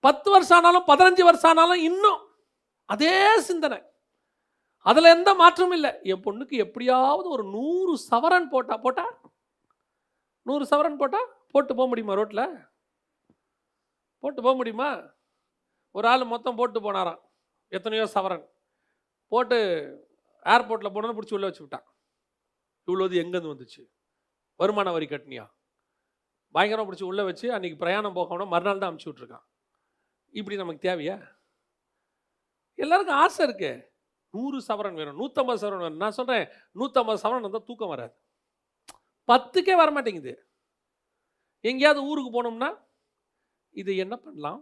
10 வருஷம் ஆனாலும் 15 வருஷம் ஆனாலும் இன்னும் அதே சிந்தனை, அதில் எந்த மாற்றமும் இல்லை. என் பொண்ணுக்கு எப்படியாவது ஒரு 100 சவரன் போட்டா 100 சவரன் போட்டு போக முடியுமா? ரோட்டில் போட்டு போக முடியுமா? ஒரு ஆள் மொத்தம் போட்டு போனாராம், எத்தனையோ சவரன் போட்டு ஏர்போர்ட்டில் போனோன்னு பிடிச்சி உள்ளே வச்சு விட்டான். இவ்வளோது எங்கேருந்து வந்துச்சு? வருமான வரி கட்டினியா? பயங்கரமாக பிடிச்சி உள்ளே வச்சு அன்றைக்கி பிரயாணம் போகணும், மறுநாள் தான் அமுச்சு விட்ருக்கான். இப்படி நமக்கு தேவையா? எல்லாருக்கும் ஆசை இருக்கு, 100 சவரன் வேணும், 150 சவரன் வேணும். நான் சொல்கிறேன், 150 சவரன் இருந்தால் தூக்கம் வராது, 10க்கே வர மாட்டேங்குது. எங்கேயாவது ஊருக்கு போனோம்னா இது என்ன பண்ணலாம்?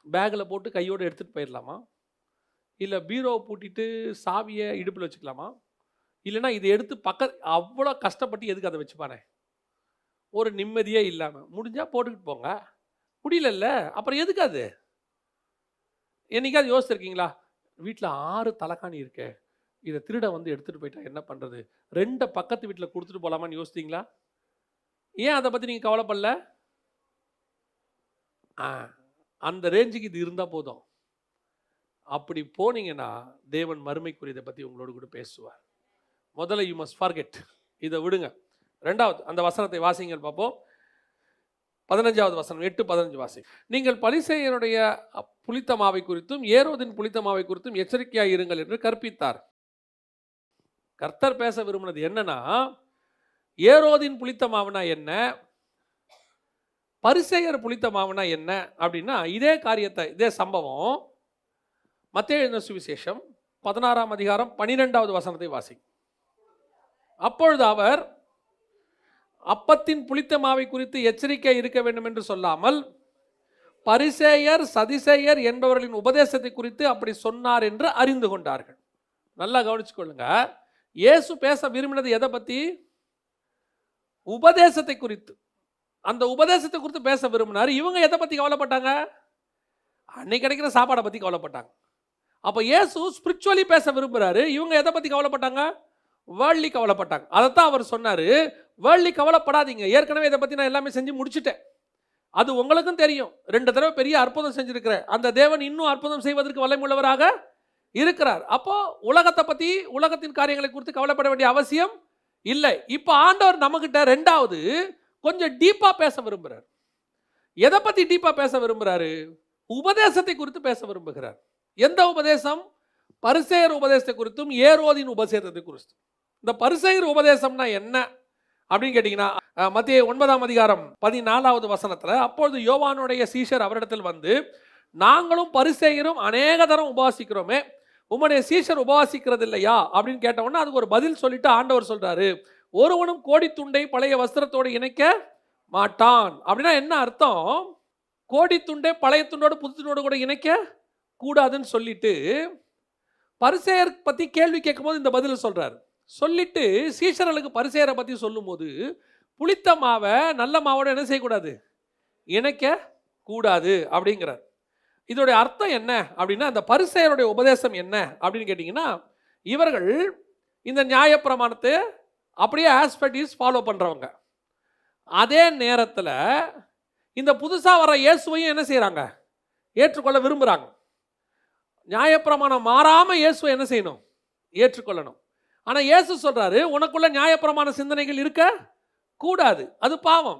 பேக்கில் போட்டு கையோடு எடுத்துகிட்டு போயிடலாமா? இல்லை பீரோவை பூட்டிட்டு சாவியை இடுப்பில் வச்சுக்கலாமா? இல்லைனா இதை எடுத்து அவ்வளோ கஷ்டப்பட்டு எதுக்கு அதை வச்சுப்பானே? ஒரு நிம்மதியே இல்லாமல். முடிஞ்சால் போட்டுக்கிட்டு போங்க, முடியலல்ல அப்புறம் எதுக்கு அது? என்னைக்காவது யோசிச்சிருக்கீங்களா? வீட்டில் 6 தலைகாணி இருக்கே, இதை திருட வந்து எடுத்துகிட்டு போயிட்டா என்ன பண்ணுறது? 2 பக்கத்து வீட்டில் கொடுத்துட்டு போகலாமான்னு யோசித்தீங்களா? ஏன் அதை பற்றி நீங்கள் கவலைப்படல? அந்த ரேஞ்சுக்கு இது இருந்தால் போதும். அப்படி போனீங்கன்னா தேவன் மறுமைக்குரியதை பற்றி உங்களோடு கூட பேசுவார். முதல்ல யூ மஸ்ட் ஃபார்கெட், இதை விடுங்க. 2வது அந்த வசனத்தை வாசிங்கள் பார்ப்போம். 15வது வசனம் 8-15 வாசி. நீங்கள் பரிசேயருடைய புளித்த மாவை குறித்தும் ஏரோதின் புளித்த மாவை குறித்தும் எச்சரிக்கையாக இருங்கள் என்று கற்பித்தார். கர்த்தர் பேச விரும்பினது என்னன்னா, ஏரோதின் புளித்த மாவுனா என்ன, பரிசேயர் புளித்த மாவுனா என்ன அப்படின்னா, இதே காரியத்தை, இதே சம்பவம் மத்தேயு எழுதின சுவிசேஷம் 16ஆம் அதிகாரம் 12வது வசனத்தை வாசி. அப்பொழுது அவர் அப்பத்தின் புளித்த மாவை குறித்து எச்சரிக்கை இருக்க வேண்டும் என்று சொல்லாமல் பரிசேயர் சதிசேயர் என்பவர்களின் உபதேசத்தை குறித்து அப்படி சொன்னார் என்று அறிந்து கொண்டார்கள். நல்லா கவனிச்சுக்கொள்ளுங்க, இயேசு பேச விரும்பினது எதை பற்றி? உபதேசத்தை குறித்து. அந்த உபதேசத்தை குறித்து பேச விரும்பினார். இவங்க எதை பற்றி கவலைப்பட்டாங்க? அன்னைக்கு கிடைக்கிற சாப்பாடை பற்றி கவலைப்பட்டாங்க. அப்போ இயேசு ஸ்பிரிச்சுவலி பேச விரும்புகிறாரு, இவங்க எதை பற்றி கவலைப்பட்டாங்க? வேர்ல்ட்லி கவலைப்பட்டாங்க. அதைத்தான் அவர் சொன்னார், வேர்ல்ட்லி கவலைப்படாதீங்க, ஏற்கனவே இதை பற்றி நான் எல்லாமே செஞ்சு முடிச்சுட்டேன், அது உங்களுக்கும் தெரியும். 2 தடவை பெரிய அற்புதம் செஞ்சிருக்கிறேன், அந்த தேவன் இன்னும் அற்புதம் செய்வதற்கு வல்லமையுள்ளவராக இருக்கிறார். அப்போ உலகத்தை பற்றி, உலகத்தின் காரியங்களை குறித்து கவலைப்பட வேண்டிய அவசியம் இல்லை. இப்போ ஆண்டவர் நம்மகிட்ட 2வது கொஞ்சம் டீப்பாக பேச விரும்புகிறார். எதை பற்றி டீப்பாக பேச விரும்புகிறாரு? உபதேசத்தை குறித்து பேச விரும்புகிறார். எந்த உபதேசம்? பரிசேயர் உபதேசத்தை குறித்தும் ஏரோதின் உபதேசத்தை குறித்தும். இந்த பரிசேயர் உபதேசம்னா என்ன அப்படின்னு கேட்டிங்கன்னா, மத்தேயு 9ஆம் அதிகாரம் 14வது வசனத்தில், அப்பொழுது யோவானுடைய சீஷர் அவரிடத்தில் வந்து, நாங்களும் பரிசேயரும் அநேக தரம் உபவாசிக்கிறோமே, உம்முடைய சீஷர் உபவாசிக்கிறது இல்லையா அப்படின்னு கேட்டவுடனே அதுக்கு ஒரு பதில் சொல்லிட்டு ஆண்டவர் சொல்றாரு, ஒருவனும் கோடி துண்டை பழைய வஸ்திரத்தோடு இணைக்க மாட்டான். அப்படின்னா என்ன அர்த்தம்? கோடி துண்டை பழைய துண்டோடு புது துண்டோடு கூட இணைக்க கூடாதுன்னு சொல்லிட்டு பரிசேயர் பற்றி கேள்வி கேட்கும் போது இந்த பதில் சொல்றாரு. சொல்லிட்டு சீஷர்களுக்கு பரிசேயரை பற்றி சொல்லும் போது, புளித்த மாவை நல்ல மாவோட என்ன செய்யக்கூடாது? இணைக்க கூடாது அப்படிங்கிறார். இதோடைய அர்த்தம் என்ன அப்படின்னா, அந்த பரிசேயருடைய உபதேசம் என்ன அப்படின்னு கேட்டிங்கன்னா, இவர்கள் இந்த நியாயப்பிரமாணத்தை அப்படியே ஆஸ்பெக்ட் ஃபாலோ பண்ணுறவங்க. அதே நேரத்தில் இந்த புதுசாக வர இயேசுவையும் என்ன செய்கிறாங்க? ஏற்றுக்கொள்ள விரும்புகிறாங்க. நியாயப்பிரமாணம் மாறாமல் இயேசுவை என்ன செய்யணும்? ஏற்றுக்கொள்ளணும். ஆனால் இயேசு சொல்கிறாரு, உனக்குள்ள நியாயப்பிரமாண சிந்தனைகள் இருக்க கூடாது, அது பாவம்.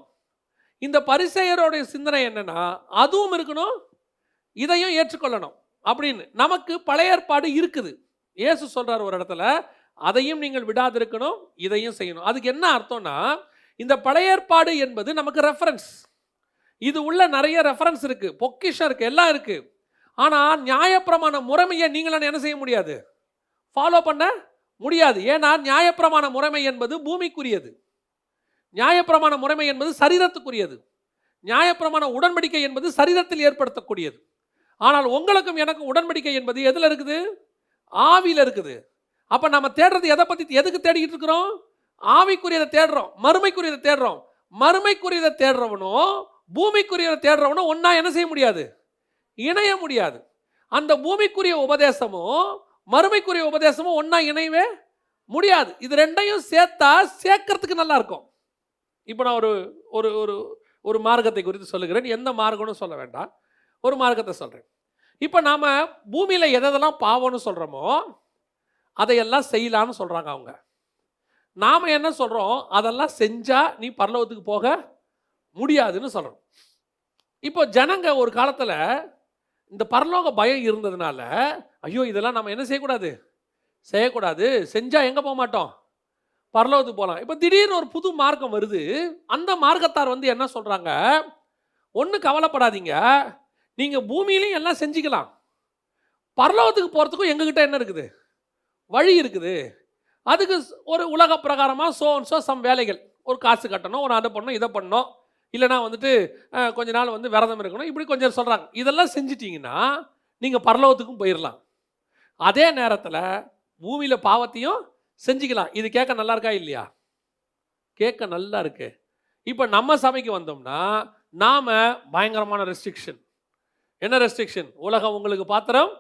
இந்த பரிசேயருடைய சிந்தனை என்னன்னா, அதுவும் இருக்கணும், இதையும் ஏற்றுக்கொள்ளணும் அப்படின்னு. நமக்கு பழைய ஏற்பாடு இருக்குது, இயேசு சொல்கிறார் ஒரு இடத்துல, அதையும் நீங்கள் விடாதிருக்கணும், இதையும் செய்யணும். அதுக்கு என்ன அர்த்தம்னா, இந்த பழைய ஏற்பாடு என்பது நமக்கு ரெஃபரன்ஸ். இது உள்ள நிறைய ரெஃபரன்ஸ் இருக்குது, பொக்கிஷம் இருக்குது, எல்லாம் இருக்குது. ஆனால் நியாயப்பிரமாண முறைமையை நீங்களாம் என்ன செய்ய முடியாது? ஃபாலோ பண்ண முடியாது. ஏன்னா நியாயப்பிரமாண முறைமை என்பது பூமிக்குரியது, நியாயப்பிரமாண முறைமை என்பது சரீரத்துக்குரியது, நியாயப்பிரமாண உடன்படிக்கை என்பது சரீரத்தில் ஏற்படுத்தக்கூடியது. ஆனால் உங்களுக்கும் எனக்கும் உடன்படிக்கை என்பது எதில் இருக்குது? ஆவியில் இருக்குது. அப்போ நம்ம தேடுறது எதை பற்றி? எதுக்கு தேடிக்கிட்டு இருக்கிறோம்? ஆவிக்குரியதை தேடுறோம், மறுமைக்குரியதை தேடுறோம். மறுமைக்குரியதை தேடுறவனும் பூமிக்குரியதை தேடுறவனும் ஒன்றா என்ன செய்ய முடியாது? இணைய முடியாது. அந்த பூமிக்குரிய உபதேசமும் மறுமைக்குரிய உபதேசமும் ஒன்றா இணையவே முடியாது. இது ரெண்டையும் சேர்த்தா சேர்க்கறதுக்கு நல்லா இருக்கும். இப்போ நான் ஒரு ஒரு ஒரு ஒரு மார்க்கத்தை குறித்து சொல்லுகிறேன். எந்த மார்க்கம்னு சொல்ல வேண்டாம், ஒரு மார்க்கத்தை சொல்கிறேன். இப்போ நாம் பூமியில் எதெல்லாம் பாவம்னு சொல்கிறோமோ அதையெல்லாம் செய்யலான்னு சொல்கிறாங்க அவங்க. நாம் என்ன சொல்கிறோம், அதெல்லாம் செஞ்சால் நீ பரலோகத்துக்கு போக முடியாதுன்னு சொல்கிறோம். இப்போ ஜனங்க ஒரு காலத்தில் இந்த பரலோக பயம் இருந்ததுனால, ஐயோ இதெல்லாம் நம்ம என்ன செய்யக்கூடாது, செஞ்சால் எங்கே போக மாட்டோம், பரலோகத்துக்கு போகலாம். இப்போ திடீர்னு ஒரு புது மார்க்கம் வருது. அந்த மார்க்கத்தார் வந்து என்ன சொல்கிறாங்க, ஒன்றும் கவலைப்படாதீங்க, நீங்கள் பூமியிலையும் எல்லாம் செஞ்சுக்கலாம், பரலோகத்துக்கு போகிறதுக்கும் எங்ககிட்ட என்ன இருக்குது, வழி இருக்குது. அதுக்கு ஒரு உலக பிரகாரமாக சம் வேலைகள், ஒரு காசு கட்டணும், ஒரு அதை பண்ணணும், இதை பண்ணணும், இல்லைனா வந்துட்டு கொஞ்ச நாள் வந்து விரதம் இருக்கணும், இப்படி கொஞ்சம் சொல்கிறாங்க. இதெல்லாம் செஞ்சிட்டிங்கன்னா நீங்கள் பரலோகத்துக்கும் போயிடலாம். அதே நேரத்தில் பூமியில் பாவத்தையும் செஞ்சுக்கலாம். இது கேட்க நல்லா இருக்கா இல்லையா? கேட்க நல்லா இருக்கு. இப்போ நம்ம சபைக்கு வந்தோம்னா நாம் பயங்கரமான ரெஸ்ட்ரிக்ஷன். என்ன ரெஸ்ட்ரிக்ஷன்? உலகம் உங்களுக்கு பாத்திரம்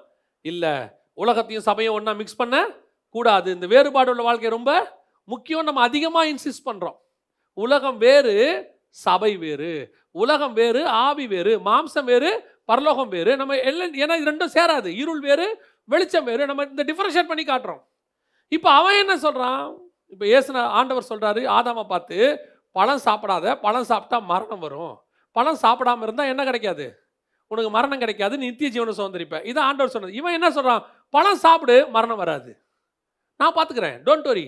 இல்லை, உலகத்தையும் சபையும் ஒன்றா மிக்ஸ் பண்ண கூடாது. இந்த வேறுபாடு உள்ள வாழ்க்கை ரொம்ப முக்கியம். நம்ம அதிகமாக இன்சிஸ்ட் பண்ணுறோம். உலகம் வேறு, சபை வேறு. உலகம் வேறு, ஆவி வேறு. மாம்சம் வேறு, பரலோகம் வேறு. நம்ம எல்லாம் ஏன்னா இது ரெண்டும் சேராது. இருள் வேறு, வெளிச்சம் வேறு. நம்ம இந்த டிஃபரன்ஷியேட் பண்ணி காட்டுறோம். இப்போ அவன் என்ன சொல்கிறான், இப்போ ஏசுன ஆண்டவர் சொல்கிறாரு ஆதாமை பார்த்து, பழம் சாப்பிடாத, பழம் சாப்பிட்டா மரணம் வரும், பழம் சாப்பிடாமல் இருந்தால் என்ன கிடைக்காது, உனக்கு மரணம் கிடைக்காது, நித்திய ஜீவனை சுதந்திரிப்பேன். இதான் ஆண்டவர் சொன்னது. இவன் என்ன சொல்கிறான், பழம் சாப்பிடு, மரணம் வராது, நான் பார்த்துக்கிறேன், டோன்ட் வரி.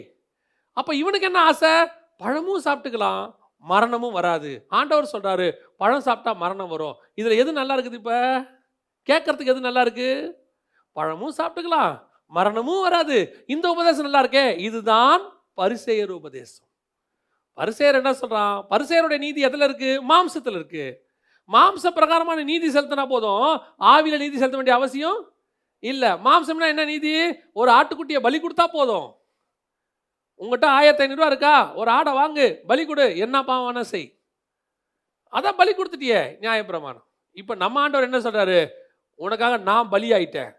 அப்போ இவனுக்கு என்ன ஆசை, பழமும் சாப்பிட்டுக்கலாம், மரணமும் வராது. ஆண்டவர் சொல்கிறாரு பழம் சாப்பிட்டா மரணம் வரும். இதில் எது நல்லா இருக்குது? இப்போ கேட்கறதுக்கு எது நல்லா இருக்கு? பழமும் சாப்பிட்டுக்கலாம், மரணமும் வராது. இந்த உபதேசம் நல்லா இருக்கே. இதுதான் பரிசேயர் உபதேசம். பரிசேயர் என்ன சொல்றான், பரிசேயருடைய நீதி எதில் இருக்கு? மாம்சத்தில் இருக்கு. மாம்ச பிரகாரமான நீதி செலுத்தினா போதும், ஆவியில நீதி செலுத்த வேண்டிய அவசியம் இல்லை. மாம்சம்னா என்ன நீதி? ஒரு ஆட்டுக்குட்டியை பலி கொடுத்தா போதும். உங்கள்கிட்ட 1500 ரூபா இருக்கா, ஒரு ஆடை வாங்கு, பலி கொடு, என்ன பாவம் வேணா செய், அதான் பலி கொடுத்துட்டியே, நியாயப்பிரமாணம். இப்போ நம்ம ஆண்டவர் என்ன சொல்றாரு, உனக்காக நான் பலி ஆயிட்டேன்,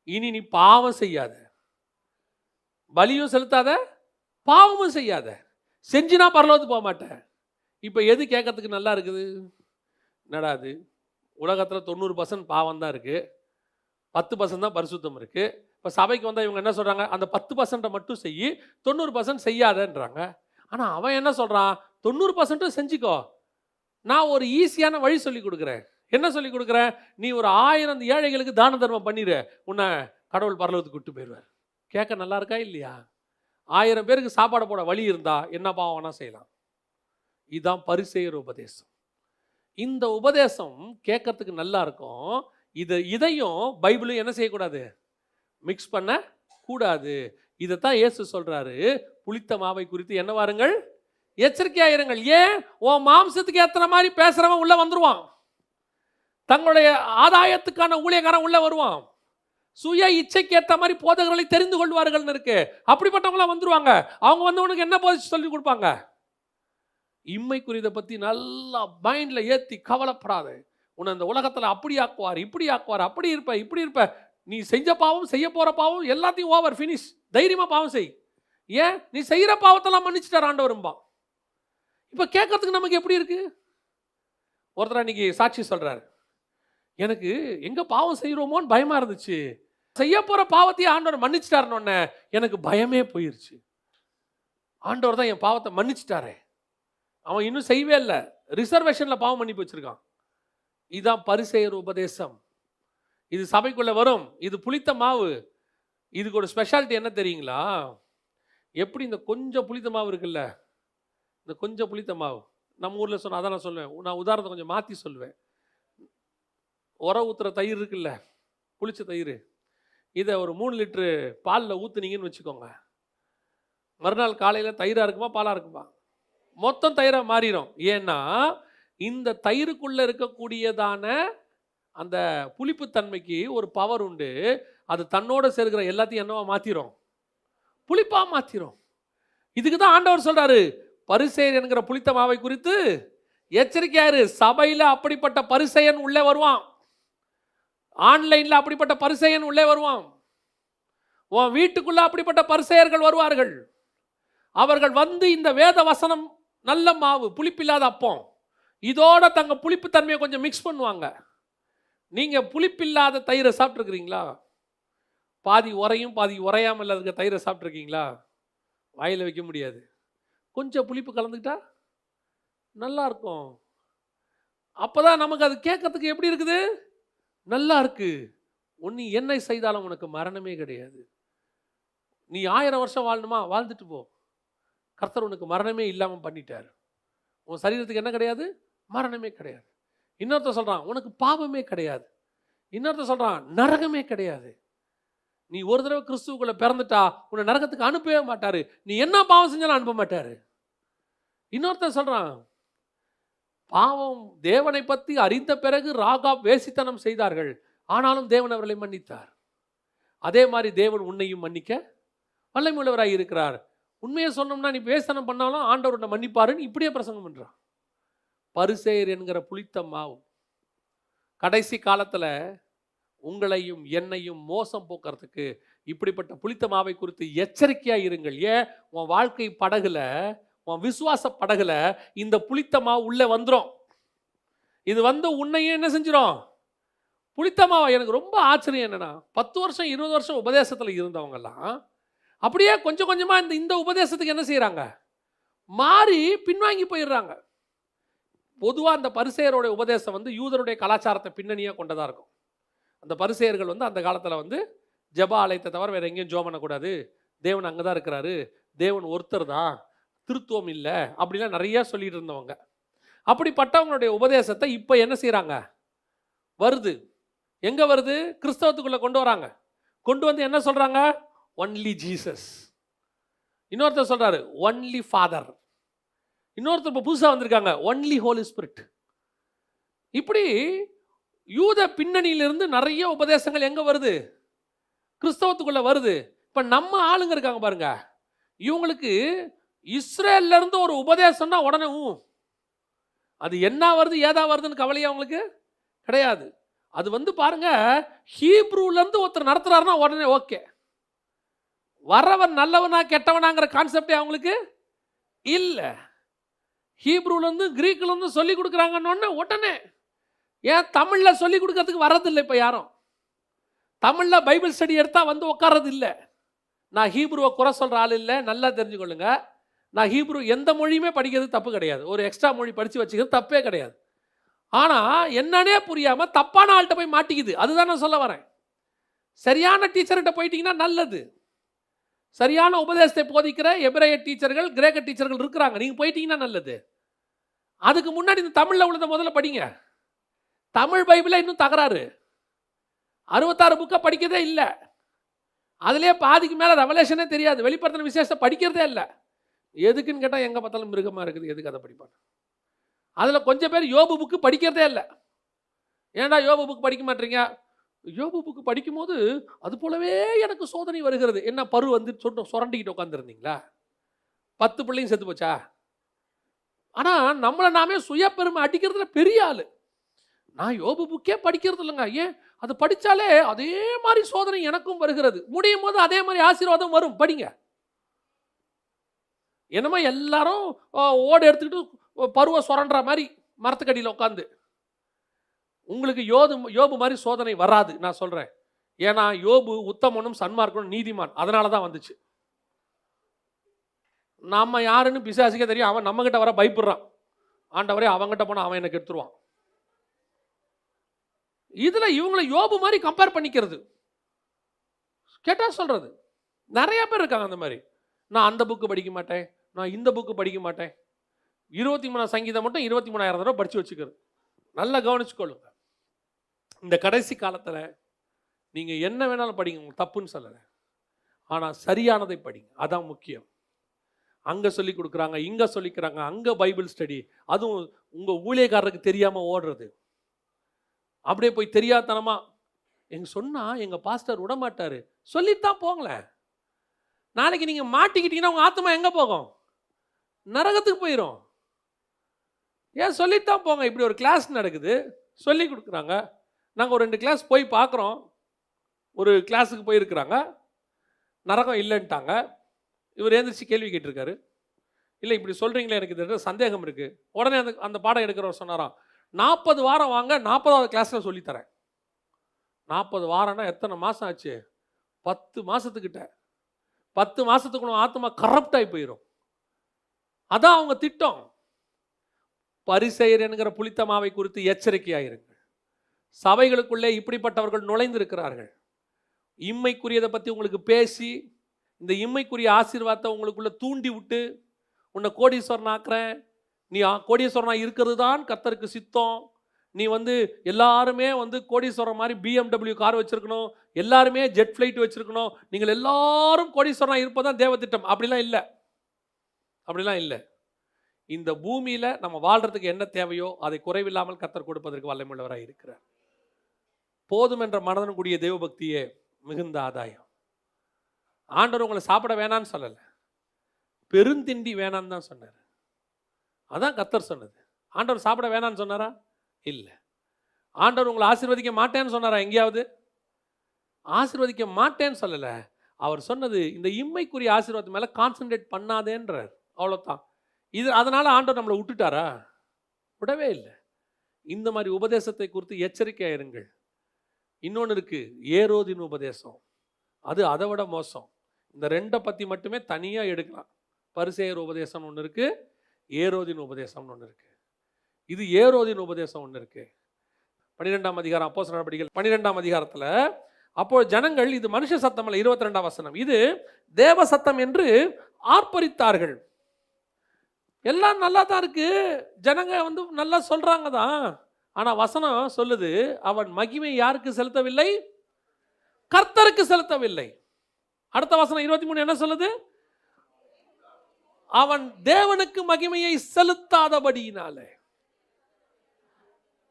இனி நீ பாவம் செய்யாத, பலியும் செலுத்தாத, பாவமும் செய்யாத, செஞ்சுனா பரலோகத்துக்கு போக மாட்டேன். இப்போ எது கேட்கறதுக்கு நல்லா இருக்குது? என்னடா அது, உலகத்தில் 90% பாவம் தான் இருக்குது, 10% தான் பரிசுத்தம் இருக்குது. இப்போ சபைக்கு வந்தால் இவங்க என்ன சொல்கிறாங்க, அந்த 10% மட்டும் செய், 90% செய்யாதன்றாங்க. ஆனால் அவன் என்ன சொல்கிறான், 90% செஞ்சுக்கோ, நான் ஒரு ஈஸியான வழி சொல்லி கொடுக்குறேன். என்ன சொல்லி கொடுக்குறேன், நீ ஒரு 1000 ஏழைகளுக்கு தான தர்மம் பண்ணிடு, உன்னை கடவுள் பரலோகத்துக்கு விட்டு போயிடுவார். கேட்க நல்லா இருக்கா இல்லையா? 1000 பேருக்கு சாப்பாடு போட வழி இருந்தால் என்ன பாவம் வேணால் செய்யலாம். இதுதான் பரிசேயர் உபதேசம். இந்த உபதேசம் கேட்கறதுக்கு நல்லா இருக்கும். இதையும் பைபிளும் என்ன செய்யக்கூடாது, மிக்ஸ் பண்ண கூடாது. இதைத்தான் இயேசு சொல்றாரு, புளித்த மாவை குறித்து என்ன வாருங்கள், எச்சரிக்கையாயிருங்கள். ஏன்? உன் மாம்சத்துக்கு ஏத்துற மாதிரி பேசுறவன் உள்ள வந்துருவான், தங்களுடைய ஆதாயத்துக்கான ஊழியக்காரன் உள்ள வருவான், சுய இச்சைக்கு ஏற்ற மாதிரி போதகர்களை தெரிந்து கொள்வார்கள் இருக்கு. அப்படிப்பட்டவங்களாம் வந்துருவாங்க. அவங்க வந்து உனக்கு என்ன போதிச்சு சொல்லி கொடுப்பாங்க, இம்மைக்குரியதை பற்றி நல்லா மைண்டில் ஏற்றி கவலைப்படாத, உன்னை அந்த உலகத்தில் அப்படி ஆக்குவார், இப்படி ஆக்குவார், அப்படி இருப்ப, இப்படி இருப்ப, நீ செஞ்ச பாவம், செய்ய போகிற பாவம் எல்லாத்தையும் ஓவர், ஃபினிஷ், தைரியமாக பாவம் செய். ஏன்? நீ செய்கிற பாவத்தெல்லாம் மன்னிச்சுட்டார் ஆண்டவரும்பா. இப்போ கேட்கறதுக்கு நமக்கு எப்படி இருக்கு? ஒருத்தர் அன்னைக்கு சாட்சி சொல்கிறார், எனக்கு எங்கே பாவம் செய்கிறோமோன்னு பயமாக இருந்துச்சு, செய்ய போகிற பாவத்தையே ஆண்டவர் மன்னிச்சிட்டாருன்னு எனக்கு பயமே போயிருச்சு. ஆண்டவர் தான் என் பாவத்தை மன்னிச்சிட்டாரே, அவன் இன்னும் செய்வே இல்லை, ரிசர்வேஷனில் பாவம் பண்ணி வச்சிருக்கான். இதுதான் பரிசேயர் உபதேசம். இது சபைக்குள்ளே வரும். இது புளித்த மாவு. இதுக்கு ஒரு ஸ்பெஷாலிட்டி என்ன தெரியுங்களா? எப்படி இந்த கொஞ்சம் புளித்த மாவு இருக்குல்ல, இந்த கொஞ்சம் புளித்த மாவு நம்ம ஊரில் சொன்ன, அதான் நான் சொல்லுவேன், நான் உதாரணத்தை கொஞ்சம் மாற்றி சொல்லுவேன். ஊற்றுற தயிர் இருக்குல்ல, புளிச்ச தயிர், இதை ஒரு 3 லிட்டரு பாலில் ஊற்றுனீங்கன்னு வச்சுக்கோங்க, மறுநாள் காலையில் தயிராக இருக்குமா பாலாக இருக்குமா? மொத்தம் தயிராக மாறிடும். ஏன்னா இந்த தயிருக்குள்ளே இருக்கக்கூடியதான அந்த புளிப்புத்தன்மைக்கு ஒரு பவர் உண்டு. அது தன்னோட சேர்க்கிற எல்லாத்தையும் என்னவா மாற்றிடும், புளிப்பாக மாற்றிடும். இதுக்கு தான் ஆண்டவர் சொல்கிறாரு, பரிசேயர் என்கிற புளித்த மாவை குறித்து எச்சரிக்கையாரு. சபையில் அப்படிப்பட்ட பரிசேயன் உள்ளே வருவான், ஆன்லைனில் அப்படிப்பட்ட பரிசேயன் உள்ளே வருவான். உன் வீட்டுக்குள்ள அப்படிப்பட்ட பரிசேயர்கள் வருவார்கள். அவர்கள் வந்து இந்த வேத வசனம், நல்ல மாவு, புளிப்பில்லாத அப்பம், இதோட தங்க புளிப்பு தன்மையை கொஞ்சம் மிக்ஸ் பண்ணுவாங்க. நீங்க புளிப்பில்லாத தயிரை சாப்பிட்ருக்கிறீங்களா? பாதி உரையும் பாதி உரையாமல் இருக்க தயிரை சாப்பிட்ருக்கீங்களா? வாயில் வைக்க முடியாது. கொஞ்சம் புளிப்பு கலந்துக்கிட்டா நல்லா இருக்கும். அப்போதான் நமக்கு அது கேட்கறதுக்கு எப்படி இருக்குது? நல்லா இருக்கு. நீ என்ன செய்தாலும் உனக்கு மரணமே கிடையாது. நீ 1000 வருஷம் வாழணுமா? வாழ்ந்துட்டு போ. கர்த்தர் உனக்கு மரணமே இல்லாமல் பண்ணிட்டார். உன் சரீரத்துக்கு என்ன கிடையாது? மரணமே கிடையாது. இன்னொருத்தர் சொல்கிறான் உனக்கு பாவமே கிடையாது. இன்னொருத்தர் சொல்கிறான் நரகமே கிடையாது. நீ ஒரு தடவை கிறிஸ்துவுக்குள்ளே பிறந்துட்டா உன்னை நரகத்துக்கு அனுப்பவே மாட்டார். நீ என்ன பாவம் செஞ்சாலும் அனுப்ப மாட்டார். இன்னொருத்தர் சொல்கிறான் பாவம் தேவனை பற்றி அறிந்த பிறகு ராகாப் வேசித்தனம் செய்தார்கள், ஆனாலும் தேவன் அவர்களை மன்னித்தார். அதே மாதிரி தேவன் உன்னையும் மன்னிக்க வல்லமையுள்ளவராக இருக்கிறார். உண்மையை சொன்னோம்னா நீ வேசனம் பண்ணாலும் ஆண்டவர் உன்னை மன்னிப்பாருன்னு இப்படியே பிரசங்கம் பண்ணுறான். பரிசேயர் என்கிற புளித்த மாவு கடைசி காலத்தில் உங்களையும் என்னையும் மோசம் போக்குறதுக்கு இப்படிப்பட்ட புளித்த மாவை குறித்து எச்சரிக்கையாக இருங்கள். ஏன்? உன் வாழ்க்கை படகுல, உன் விசுவாச படகுல இந்த புளித்த மாவு உள்ளே வந்துடும். இது வந்து உன்னையும் என்ன செஞ்சிடும்? புளித்த மாவு. எனக்கு ரொம்ப ஆச்சரியம் என்னன்னா, 10 வருஷம் 20 வருஷம் உபதேசத்தில் இருந்தவங்கெல்லாம் அப்படியே கொஞ்சம் கொஞ்சமாக இந்த உபதேசத்துக்கு என்ன செய்கிறாங்க? மாறி பின்வாங்கி போயிடுறாங்க. பொதுவாக அந்த பரிசேயரோட உபதேசம் வந்து யூதருடைய கலாச்சாரத்தை பின்னணியாக கொண்டதாக இருக்கும். அந்த பரிசேயர்கள் வந்து அந்த காலத்தில் வந்து ஜெப ஆலயத்தை தவிர வேறு எங்கேயும் ஜெபம் பண்ணக்கூடாது, தேவன் அங்கே தான் இருக்கிறாரு, தேவன் ஒருத்தர் தான், திருத்துவம் இல்லை, அப்படிலாம் நிறையா சொல்லிட்டு இருந்தவங்க. அப்படிப்பட்டவங்களுடைய உபதேசத்தை இப்போ என்ன செய்கிறாங்க? வருது. எங்கே வருது? கிறிஸ்தவத்துக்குள்ளே கொண்டு வராங்க. கொண்டு வந்து என்ன சொல்கிறாங்க? Only Jesus. இன்னொருத்தர் சொல்கிறாரு ஒன்லி ஃபாதர். இன்னொருத்தர் இப்போ புதுசாக வந்திருக்காங்க ஒன்லி ஹோலி ஸ்பிரிட். இப்படி யூத பின்னணியிலிருந்து நிறைய உபதேசங்கள் எங்கே வருது? கிறிஸ்தவத்துக்குள்ளே வருது. இப்போ நம்ம ஆளுங்க இருக்காங்க பாருங்க, இவங்களுக்கு இஸ்ரேல்லேருந்து ஒரு உபதேசம்னா உடனே அது என்ன வருது ஏதா வருதுன்னு கவலையா அவங்களுக்கு கிடையாது. அது வந்து பாருங்க, ஹீப்ரூலேருந்து ஒருத்தர் நடத்துறாருன்னா உடனே ஓகே. வரவன் நல்லவனா கெட்டவனாங்கிற கான்செப்டே அவங்களுக்கு இல்லை. ஹீப்ரூலேருந்து கிரீக்லேருந்து சொல்லி கொடுக்குறாங்கன்னு உடனே. ஏன் தமிழில் சொல்லி கொடுக்கறதுக்கு வரதில்லை இப்போ யாரும். தமிழில் பைபிள் ஸ்டடி எடுத்தால் வந்து உட்காரது இல்லை. நான் ஹீப்ருவை குறை சொல்கிற ஆள் இல்லை, நல்லா தெரிஞ்சுக்கொள்ளுங்க. நான் ஹீப்ரு எந்த மொழியுமே படிக்கிறது தப்பு கிடையாது, ஒரு எக்ஸ்ட்ரா மொழி படித்து வச்சுக்கிறது தப்பே கிடையாது. ஆனால் என்னன்னே புரியாமல் தப்பான ஆள்கிட்ட போய் மாட்டிக்குது. அதுதான் நான் சொல்ல வரேன். சரியான டீச்சர்கிட்ட போயிட்டீங்கன்னா நல்லது. சரியான உபதேசத்தை போதிக்கிற எபிரேய டீச்சர்கள், கிரேக்க டீச்சர்கள் இருக்கிறாங்க, நீங்கள் போயிட்டீங்கன்னா நல்லது. அதுக்கு முன்னாடி இந்த தமிழில் உள்ளதை முதல்ல படிங்க. தமிழ் பைபிளில் இன்னும் தகராறு. 66 புக்கை படிக்கிறதே இல்லை. அதுலேயே பாதிக்கு மேலே ரெவலேஷனே தெரியாது, வெளிப்படுத்தின விசேஷத்தை படிக்கிறதே இல்லை. எதுக்குன்னு கேட்டால் எங்கே பார்த்தாலும் மிருகமாக இருக்குது, எதுக்கு அதை படிப்பாங்க? அதில் கொஞ்சம் பேர் யோபு புக்கு படிக்கிறதே இல்லை. ஏன்டா யோபு புக்கு படிக்க மாட்டீங்க? யோபு புக்கு படிக்கும் போது அது போலவே எனக்கு சோதனை வருகிறது. என்ன பரு வந்து சுரண்டிக்கிட்டு உட்காந்துருந்தீங்களா? 10 பிள்ளையும் செத்து போச்சா? ஆனால் நம்மளை நாமே சுய பெருமை அடிக்கிறதுல பெரிய ஆள். நான் யோபு புக்கே படிக்கிறது இல்லைங்க. ஏன்? அது படித்தாலே அதே மாதிரி சோதனை எனக்கும் வருகிறது. முடியும் போது அதே மாதிரி ஆசீர்வாதம் வரும், படிங்க. என்னமோ எல்லாரும் ஓடு எடுத்துக்கிட்டு பருவ சுரண்டுற மாதிரி மரத்துக்கடியில் உட்காந்து. உங்களுக்கு யோபு மாதிரி சோதனை வராது, நான் சொல்கிறேன். ஏன்னா யோபு உத்தமனும் சன்மார்க்கனும் நீதிமான், அதனால தான் வந்துச்சு. நம்ம யாருன்னு பிசாசுக்கே தெரியும். அவன் நம்மகிட்ட வர பயப்படுறான். ஆண்டவரே அவங்ககிட்ட போனால் அவன் எனக்கு எடுத்துருவான். இதில் இவங்களை யோபு மாதிரி கம்பேர் பண்ணிக்கிறது கேட்டால் சொல்கிறது நிறைய பேர் இருக்காங்க. அந்த மாதிரி நான் அந்த புக்கு படிக்க மாட்டேன், நான் இந்த புக்கு படிக்க மாட்டேன். 23 சங்கீதம் மட்டும் 23,000 தடவை படித்து வச்சுக்கிறது. நல்லா கவனிச்சுக்கொள்ளுங்க. இந்த கடைசி காலத்தில் நீங்கள் என்ன வேணாலும் படிங்க, உங்களுக்கு தப்புன்னு சொல்லலை. ஆனால் சரியானதை படிங்க, அதான் முக்கியம். அங்கே சொல்லி கொடுக்குறாங்க, இங்கே சொல்லிக்கிறாங்க, அங்கே பைபிள் ஸ்டடி, அதுவும் உங்கள் ஊழியக்காரருக்கு தெரியாமல் ஓடுறது. அப்படியே போய் தெரியாதனமா சொன்னால் எங்கள் பாஸ்டர் விட மாட்டார், சொல்லித்தான் போங்களேன். நாளைக்கு நீங்கள் மாட்டிக்கிட்டீங்கன்னா உங்கள் ஆத்மா எங்கே போகும்? நரகத்துக்கு போயிடும். ஏன்? சொல்லித்தான் போங்க. இப்படி ஒரு கிளாஸ் நடக்குது, சொல்லி கொடுக்குறாங்க. நாங்கள் ஒரு 2 கிளாஸ் போய் பார்க்குறோம். ஒரு கிளாஸுக்கு போயிருக்கிறாங்க. நரகம் இல்லைன்ட்டாங்க. இவர் எழுந்திரிச்சு கேள்வி கேட்டிருக்காரு. இல்லை இப்படி சொல்கிறீங்களே, எனக்கு இது சந்தேகம் இருக்குது. உடனே அந்த பாடம் எடுக்கிறவர் சொன்னாராம், 40 வாரம் வாங்க, 40வது கிளாஸில் சொல்லித்தரேன். 40 வாரம்னா எத்தனை மாதம் ஆச்சு? 10 மாதத்துக்கிட்ட. 10 மாதத்துக்குள்ள ஆத்மா கரப்ட் ஆகி போயிடும். அதான் அவங்க திட்டம். பரிசேயர் என்கிற புளித்த மாவை குறித்து எச்சரிக்கையாயிருங்கள். சபைகளுக்குள்ளே இப்படிப்பட்டவர்கள் நுழைந்திருக்கிறார்கள். இம்மைக்குரியதை பற்றி உங்களுக்கு பேசி, இந்த இம்மைக்குரிய ஆசீர்வாதத்தை உங்களுக்குள்ள தூண்டி விட்டு, உன்னை கோடீஸ்வரன் ஆக்குறேன், நீ கோடீஸ்வரனா இருக்கிறது தான் கர்த்தருக்கு சித்தம், நீ எல்லாருமே கோடீஸ்வரன் மாதிரி BMW கார் வச்சிருக்கணும், எல்லாருமே ஜெட் ஃப்ளைட் வச்சிருக்கணும், நீங்கள் எல்லாரும் கோடீஸ்வரனா இருப்பதான் தேவ திட்டம். அப்படிலாம் இல்லை, அப்படிலாம் இல்லை. இந்த பூமியில நம்ம வாழ்றதுக்கு என்ன தேவையோ அதை குறைவில்லாமல் கர்த்தர் கொடுப்பதற்கு வல்லமையுள்ளவராக இருக்கிறார். போதும் என்ற மனதன் கூடிய தேவபக்தியே மிகுந்த ஆதாயம். ஆண்டவர் உங்களை சாப்பிட வேணான்னு சொல்லலை, பெருந்திண்டி வேணான்னு தான் சொன்னார். அதான் கர்த்தர் சொன்னது. ஆண்டவர் சாப்பிட வேணான்னு சொன்னாரா? இல்லை. ஆண்டவர் உங்களை ஆசீர்வதிக்க மாட்டேன்னு சொன்னாரா? எங்கேயாவது ஆசீர்வதிக்க மாட்டேன்னு சொல்லலை. அவர் சொன்னது இந்த இம்மைக்குரிய ஆசீர்வாதம் மேலே கான்சன்ட்ரேட் பண்ணாதேன்றார். அவ்வளோதான். இது அதனால் ஆண்டவர் நம்மளை விட்டுட்டாரா? விடவே இல்லை. இந்த மாதிரி உபதேசத்தை குறித்து எச்சரிக்கையாக இருங்கள். இன்னொன்று இருக்குது, ஏரோதின் உபதேசம். அது அதை விட மோசம். இந்த ரெண்டை பற்றி மட்டுமே தனியாக எடுக்கலாம். பரிசேயர் உபதேசம் ஒன்று இருக்குது, ஏரோதின் உபதேசம்னு ஒன்று இருக்குது. இது ஏரோதின் உபதேசம் ஒன்று இருக்குது. 12ஆம் அதிகாரம் அப்போஸ்தலர் நடபடிகள் 12ஆம் அதிகாரத்தில், அப்போ ஜனங்கள் இது மனுஷ சத்தம் அல்ல, 22ஆம் வசனம், இது தேவ சத்தம் என்று ஆர்ப்பரித்தார்கள். எல்லாம் நல்லா தான் இருக்கு, ஜனங்க நல்லா சொல்றாங்க தான். ஆனா வசனம் சொல்லுது, அவன் மகிமை யாருக்கு செலுத்தவில்லை? கர்த்தருக்கு செலுத்தவில்லை. அடுத்த வசனம் 23 என்ன சொல்லுது? அவன் தேவனுக்கு மகிமையை செலுத்தாதபடியினாலே.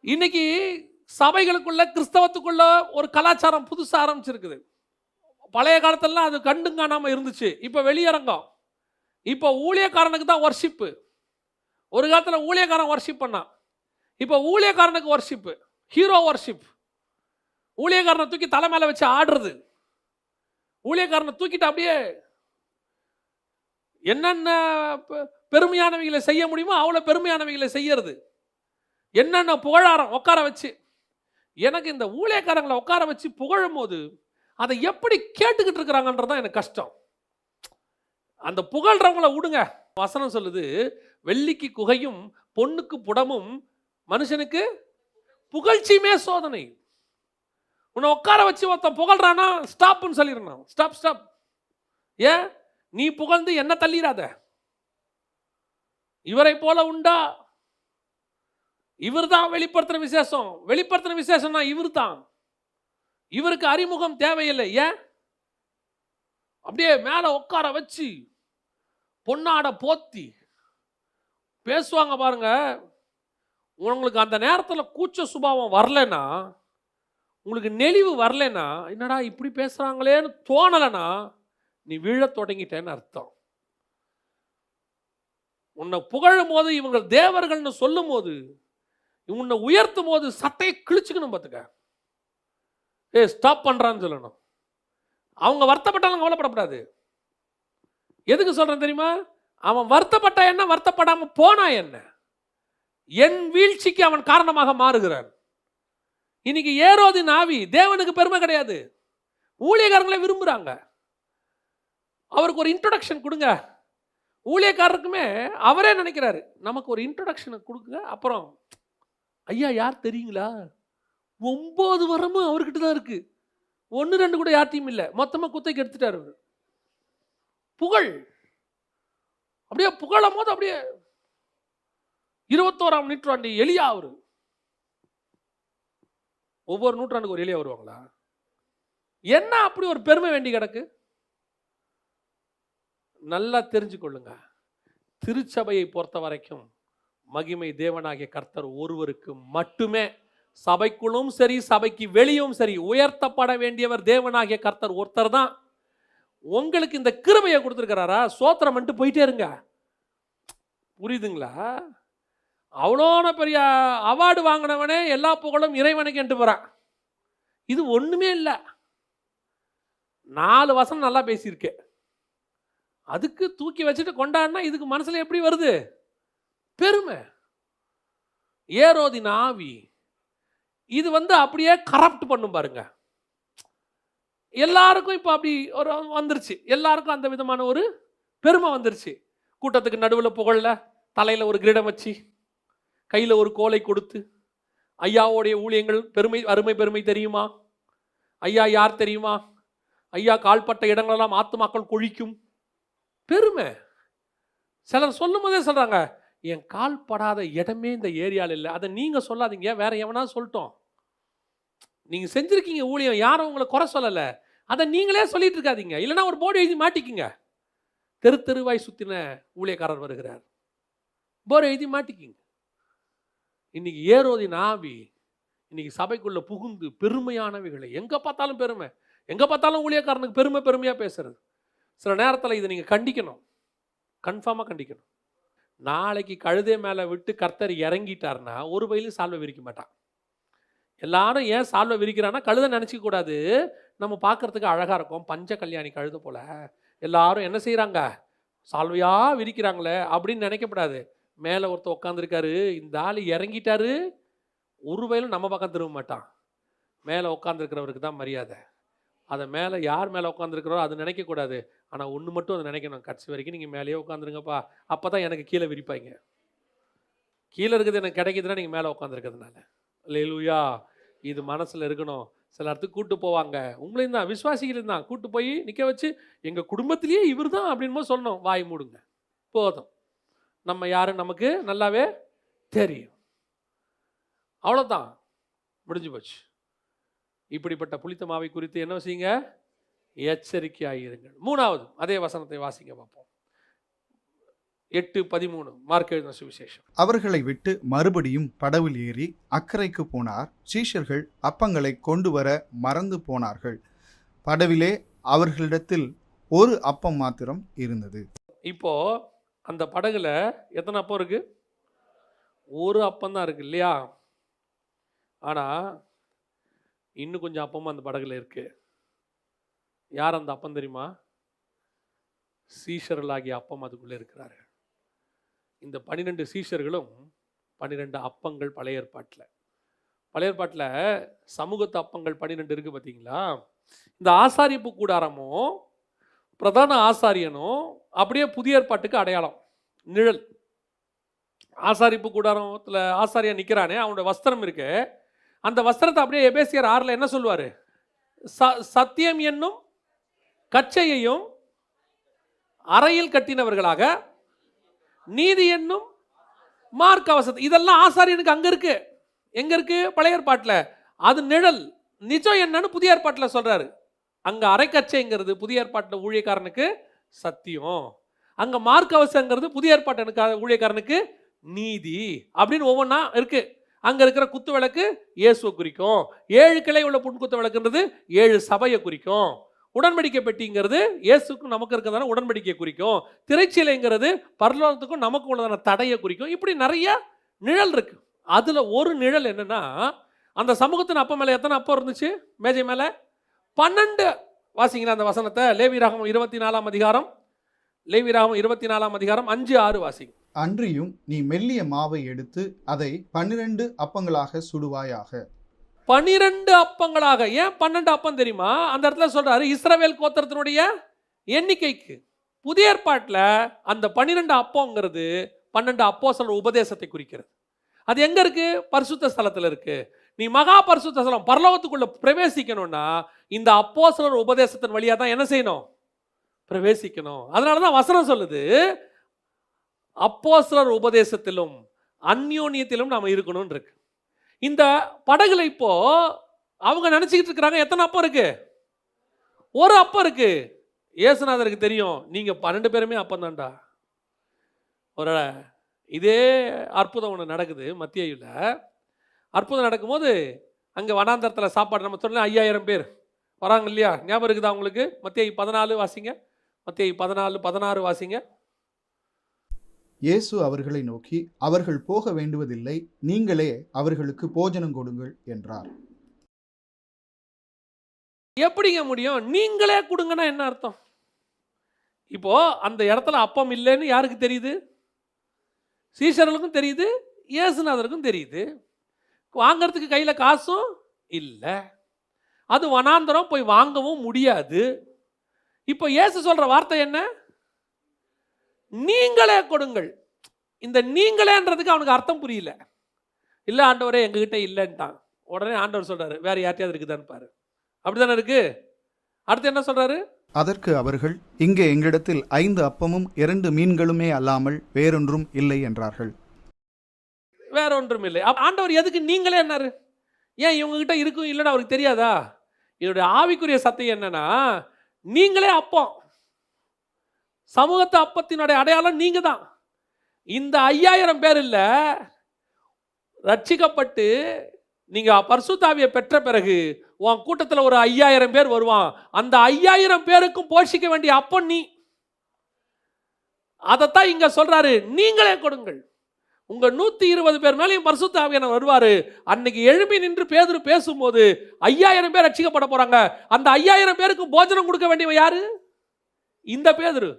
இன்னைக்கு சபைகளுக்குள்ள, கிறிஸ்தவத்துக்குள்ள ஒரு கலாச்சாரம் புதுசாக ஆரம்பிச்சிருக்குது. பழைய காலத்திலாம் அது கண்டும் காணாம இருந்துச்சு. இப்போ வெளியரங்கம். இப்போ ஊழியக்காரனுக்கு தான் வர்ஷிப்பு. ஒரு காலத்தில் ஊழியக்காரன் வர்ஷிப் பண்ணான், இப்போ ஊழியக்காரனுக்கு வர்ஷிப்பு, ஹீரோ வர்ஷிப். ஊழியக்காரனை தூக்கி தலை மேலே வச்சு ஆடுறது, ஊழியக்காரனை தூக்கிட்டு அப்படியே என்னென்ன பெருமையானவைகளை செய்ய முடியுமோ அவ்வளோ பெருமையானவைகளை செய்யறது. என்னென்ன புகழாரம் உட்கார வச்சு. எனக்கு இந்த ஊழியக்காரங்களை உட்கார வச்சு புகழும் போது அதை எப்படி கேட்டுக்கிட்டு இருக்கிறாங்கன்றதான் எனக்கு கஷ்டம். அந்த புகழ்றவங்களை விடுங்க. வசனம் சொல்லுது, வெள்ளிக்கு குகையும் பொண்ணுக்கு புடமும் மனுஷனுக்கு புகழ்ச்சியுமே சோதனை. உன்னை உட்கார வச்சு ஒருத்தன் புகழ்றானா ஸ்டாப்னு சொல்லிடணும். Stop stop. ஏன் நீ புகழ்ந்து என்ன தள்ளிடாத. இவரை போல உண்டா? இவர் தான் வெளிப்படுத்துற விசேஷம். வெளிப்படுத்துற விசேஷம்னா இவர் தான். இவருக்கு அறிமுகம் தேவையில்லை. ஏன் அப்படியே மேலே உட்கார வச்சு பொன்னாட போத்தி பேசுவாங்க பாருங்க. உங்களுக்கு அந்த நேரத்தில் கூச்ச சுபாவம் வரலன்னா, உங்களுக்கு நெளிவு வரலன்னா, என்னடா இப்படி பேசுறாங்களேன்னு தோணலைன்னா நீ வீழ தொடங்கிட்டேன்னு அர்த்தம். உன்னை புகழும் போது, இவங்க தேவர்கள்னு சொல்லும் போது, உன்னை உயர்த்தும் போது சட்டையை கிழிச்சுக்கணும் பார்த்துக்க. ஸ்டாப் பண்றான்னு சொல்லணும். அவங்க வருத்தப்பட்டாலும் கவலைப்படக்கூடாது. எதுக்கு சொல்றேன் தெரியுமா? அவன் வருத்தப்பட்டா என்ன, வருத்தப்படாம போனா என்ன? என் வீழ்ச்சிக்கு அவன் காரணமாக மாறுகிறான். இன்னைக்கு ஏரோதின் ஆவி தேவனுக்கு பெருமை கிடையாது, ஊழியக்காரங்களை விரும்புறாங்க. அவருக்கு ஒரு இன்ட்ரோடக்ஷன் கொடுங்க. ஊழியக்காரருக்குமே அவரே நினைக்கிறாரு, நமக்கு ஒரு இன்ட்ரோடக்ஷன் கொடுங்க. அப்புறம் ஐயா யார் தெரியுங்களா, 9 வரமும் அவர்கிட்ட தான் இருக்கு, 1-2 கூட யார்த்தையும் இல்லை, மொத்தமாக குத்தைக்கு எடுத்துட்டாரு. புகழ் அப்படியே புகழும் போது அப்படியே 21ஆம் நூற்றாண்டு எலியா. அவரு ஒவ்வொரு நூற்றாண்டுக்கு ஒரு எலியா வருவாங்களா? என்ன அப்படி ஒரு பெருமை வேண்டி கிடக்கு? நல்லா தெரிஞ்சுக்கொள்ளுங்க, திருச்சபையை பொறுத்த வரைக்கும் மகிமை தேவனாகிய கர்த்தர் ஒருவருக்கு மட்டுமே. சபைக்குள்ளும் சரி, சபைக்கு வெளியும் சரி, உயர்த்தப்பட வேண்டியவர் தேவனாகிய கர்த்தர் ஒருத்தர் தான். உங்களுக்கு இந்த கிருபையை கொடுத்துருக்கிறாரா, சோத்திரம் பண்ணிட்டு போயிட்டே இருங்க. புரியுதுங்களா? அவ்வளோ பெரிய அவார்டு வாங்கினவனே எல்லா புகழும் இறைவனுக்கு என்று போறான். இது ஒண்ணுமே இல்லை. 4 வசனம் நல்லா பேசியிருக்கே, அதுக்கு தூக்கி வச்சுட்டு கொண்டாடினா இதுக்கு மனசுல எப்படி வருது? பெருமை. ஏரோதின் ஆவி இது அப்படியே கரப்ட் பண்ணும் பாருங்க. எல்லாருக்கும் இப்போ அப்படி ஒரு வந்துருச்சு. எல்லாருக்கும் அந்த விதமான ஒரு பெருமை வந்துருச்சு. கூட்டத்துக்கு நடுவில் புகழல, தலையில் ஒரு கிரீடம் வச்சு, கையில் ஒரு கோலை கொடுத்து, ஐயாவுடைய ஊழியங்கள் பெருமை அருமை பெருமை தெரியுமா? ஐயா யார் தெரியுமா? ஐயா கால்பட்ட இடங்களெல்லாம் ஆத்துமாக்கள் கொழிக்கும். பெருமை. சிலர் சொல்லும் போதே சொல்றாங்க, என் கால் படாத இடமே இந்த ஏரியாவில் இல்லை. அதை நீங்க சொல்லாதீங்க, வேற எவனா சொல்லட்டும். நீங்க செஞ்சிருக்கீங்க ஊழியம், யாரும் உங்களை குறை சொல்லல. அதை நீங்களே சொல்லிட்டு இருக்காதீங்க. இல்லைன்னா ஒரு போர்டு எழுதி மாட்டிக்கிங்க. தெரு தெருவாய் சுத்தின ஊழியக்காரர் வருகிறார், போர்டு எழுதி மாட்டிக்கிங்க. இன்னைக்கு ஏரோதின் ஆவி இன்னைக்கு சபைக்குள்ள புகுந்து பெருமையானவைகளை எங்க பார்த்தாலும் பெருமை, எங்க பார்த்தாலும் ஊழியக்காரனுக்கு பெருமை பெருமையா பேசுறது. சில நேரத்தில் இதை நீங்க கண்டிக்கணும், கன்ஃபார்மா கண்டிக்கணும். நாளைக்கு கழுதை மேலே விட்டு கர்த்தர் இறங்கிட்டார்னா ஒரு வயலும் சால்வை விரிக்க மாட்டான். எல்லாரும் ஏன் சால்வை விரிக்கிறான்னா, கழுதை நினச்சிக்க கூடாது, நம்ம பார்க்கறதுக்கு அழகாக இருக்கும், பஞ்ச கல்யாணி கழுதை போல எல்லாரும் என்ன செய்கிறாங்க, சால்வையா விரிக்கிறாங்களே அப்படின்னு நினைக்கப்படாது. மேலே ஒருத்தர் உட்காந்துருக்காரு, இந்த ஆள் இறங்கிட்டாரு, ஒரு வயலும் நம்ம பக்கம் திரும்ப மாட்டான். மேலே உட்காந்துருக்கிறவருக்கு தான் மரியாதை. அதை மேலே யார் மேலே உட்காந்துருக்கிறோ அது நினைக்கக்கூடாது. ஆனால் ஒன்று மட்டும் அதை நினைக்கணும், கடைசி வரைக்கும் நீங்கள் மேலேயே உட்காந்துருங்கப்பா, அப்போ தான் எனக்கு கீழே விரிப்பாங்க. கீழே இருக்கிறது எனக்கு கிடைக்குதுன்னா நீங்கள் மேலே உட்காந்துருக்கிறதுனால. அல்லேலூயா. இது மனசில் இருக்கணும். சில இடத்துக்கு கூப்பிட்டு போவாங்க, உங்களையும் தான் விசுவாசிகளையும் தான் கூப்பிட்டு போய் நிற்க வச்சு, எங்கள் குடும்பத்திலேயே இவர் தான் அப்படின்னு சொல்லணும். வாய் மூடுங்க போதும், நம்ம யாரும் நமக்கு நல்லாவே தெரியும். அவ்வளோதான், முடிஞ்சு போச்சு. இப்படிப்பட்ட புளித்த மாவை குறித்து என்ன செய்யுங்க, எச்சரிக்கையாயிருங்கள். 3வது அதே வசனத்தை வாசிங்க பார்ப்போம். 8:13 மார்க் எழுதின சுவிசேஷம். அவர்களை விட்டு மறுபடியும் படவில் ஏறி அக்கரைக்கு போனார். சீஷர்கள் அப்பங்களை கொண்டு வர மறந்து போனார்கள். படவிலே அவர்களிடத்தில் ஒரு அப்பம் மாத்திரம் இருந்தது. இப்போ அந்த படகுல எத்தனை அப்பம் இருக்கு? ஒரு அப்பம் தான் இருக்கு இல்லையா? ஆனா இன்னும் கொஞ்சம் அப்பமும் அந்த படகுல இருக்கு. யார் அந்த அப்பம் தெரியுமா? சீஷர்களாகிய அப்பம் அதுக்குள்ளே இருக்கிறார்கள். இந்த 12 சீஷர்களும் 12 அப்பங்கள். பழைய ஏற்பாட்டில் சமூகத்து அப்பங்கள் 12 இருக்கு பார்த்தீங்களா? இந்த ஆசாரிப்பு கூடாரமும் பிரதான ஆசாரியனும் அப்படியே புதிய ஏற்பாட்டுக்கு அடையாளம், நிழல். ஆசாரிப்பு கூடாரத்தில் ஆசாரியன் நிற்கிறானே, அவனோட வஸ்திரம் இருக்கு. அந்த வஸ்திரத்தை அப்படியே எபேசியர் 6 என்ன சொல்லுவார்? சத்தியம் என்னும் கச்சையையும் அறையில் கட்டினவர்களாக நீதி என்னும் மார்க் அவசரம். இதெல்லாம் ஆசாரியனுக்கு அங்க இருக்கு. எங்க இருக்கு? பழைய ஏற்பாட்டில். அது நிழல். நிஜம் என்னன்னு புதிய ஏற்பாட்டில் சொல்றாரு. அங்க அரைக்கச்சைங்கிறது புதிய ஏற்பாட்டில் ஊழியக்காரனுக்கு சத்தியம், அங்க மார்க் அவசரங்கிறது புதிய ஏற்பாட்டு ஊழியக்காரனுக்கு நீதி அப்படின்னு ஒவ்வொன்றா இருக்கு. அங்க இருக்கிற குத்து விளக்கு இயேசுவை குறிக்கும். 7 கிளை உள்ள புண்குத்து விளக்குன்றது 7 சபையை குறிக்கும். உடன்படிக்கை பெட்டிங்கிறது இயேசுக்கும் நமக்கு இருக்கிறதான உடன்படிக்கை குறிக்கும். திரைச்சீலைங்கிறது பரலோகத்துக்கும் நமக்கு உள்ளதான தடையை குறிக்கும். இப்படி நிறைய நிழல் இருக்கு. அதுல ஒரு நிழல் என்னன்னா, அந்த சமூகத்தின் அப்பம் மேல எத்தனை அப்பம் இருந்துச்சு? மேஜை மேல 12. வாசிங்களா அந்த வசனத்தை? லேவியராகமம் 24ஆம் அதிகாரம், லேவியராகமம் 24ஆம் அதிகாரம் 5-6 வாசிங்க. அன்றியும் நீ மெல்லிய மாவை எடுத்து அதை 12 அப்பங்களாக சுடுவாயாக. 12 அப்பங்களாக. ஏன் 12 அப்பம் தெரியுமா? அந்த இடத்துல சொல்றாரு இஸ்ரவேல் கோத்திரத்தினுடைய எண்ணிக்கைக்கு. புதிய ஏற்பாட்டில் அந்த 12 அப்பங்கிறது 12 அப்போஸ்தலர் உபதேசத்தை குறிக்கிறது. அது எங்க இருக்கு? பரிசுத்த ஸ்தலத்தில் இருக்கு. நீ மகா பரிசுத்த ஸ்தலம் பரலோகத்துக்குள்ள பிரவேசிக்கணும்னா இந்த அப்போஸ்தலர் உபதேசத்தின் வழியா தான் என்ன செய்யணும்? பிரவேசிக்கணும். அதனாலதான் வசனம் சொல்லுது, அப்போஸ்தலர் உபதேசத்திலும் அந்யோன்யத்திலும் நாம இருக்கணும்னு இருக்கு. இந்த படகுல இப்போ அவங்க நினைச்சுக்கிட்டு இருக்கிறாங்க, எத்தனை அப்பம் இருக்கு? ஒரு அப்பம் இருக்கு. இயேசுநாதருக்கு தெரியும், நீங்க 12 பேருமே அப்பம் தான்டா. ஒரு இதே அற்புதம் ஒன்று நடக்குது மத்தியில. அற்புதம் நடக்கும்போது அங்கே வனாந்தரத்தில் சாப்பாடு நம்ம சொன்ன 5000 பேர் வராங்க இல்லையா? ஞாபகம் இருக்குதா உங்களுக்கு? மத்தேயு 14 வாசிங்க. மத்தேயு 14:16 வாசிங்க. இயேசு அவர்களை நோக்கி, அவர்கள் போக வேண்டுவதில்லை, நீங்களே அவர்களுக்கு போஜனம் கொடுங்கள் என்றார். எப்படிங்க முடியும்? நீங்களே கொடுங்கன்னா என்ன அர்த்தம்? இப்போ அந்த இடத்துல அப்பம் இல்லைன்னு யாருக்கு தெரியுது? சீஷர்களுக்கும் தெரியுது, இயேசுநாதருக்கும் தெரியுது. வாங்கறதுக்கு கையில காசும் இல்ல. அது வனாந்தரம், போய் வாங்கவும் முடியாது. இப்போ இயேசு சொல்ற வார்த்தை என்ன? நீங்களே கொடுங்கள். இந்த நீங்களேன்றதுக்கு அவனுக்கு அர்த்தம் புரியல. இல்ல ஆண்டவரே எங்ககிட்ட இல்லைன்ட்டான். உடனே ஆண்டவர் சொல்றாரு, வேற யார்ட்டையாவது இருக்குதான்னு பாரு. அப்படிதானே இருக்கு. அடுத்து என்ன சொல்றாரு? அதற்கு அவர்கள், இங்கே எங்களிடத்தில் 5 அப்பமும் 2 மீன்களுமே அல்லாமல் வேறொன்றும் இல்லை என்றார்கள். வேற ஒன்றும் இல்லை. ஆண்டவர் எதுக்கு நீங்களே என்னாரு? ஏன் இவங்க கிட்ட இருக்கும் இல்லைன்னு அவருக்கு தெரியாதா? இதோட ஆவிக்குரிய சத்தியம் என்னன்னா, நீங்களே அப்பம். சமூகத்து அப்பத்தினுடைய அடையாளம் நீங்க தான். இந்த 5000 பேர் இல்ல, ரட்சிக்கப்பட்டு நீங்க பரிசுத்த ஆவியை பெற்ற பிறகு உன் கூட்டத்தில் ஒரு 5000 பேர் வருவான். அந்த 5000 பேருக்கும் போஷிக்க வேண்டிய அப்பம் நீ. அதைத்தான் இங்க சொல்றாரு, நீங்களே கொடுங்கள். உங்க 120 பேர் மேலேயும் பரிசுத்த ஆவியானவர் வருவாரு. அன்னைக்கு எழுப்பி நின்று பேதுரு பேசும்போது 5000 பேர் ரட்சிக்கப்பட போறாங்க. அந்த 5000 பேருக்கு போஜனம் கொடுக்க வேண்டியவன் யாரு? இந்த பேதுரு.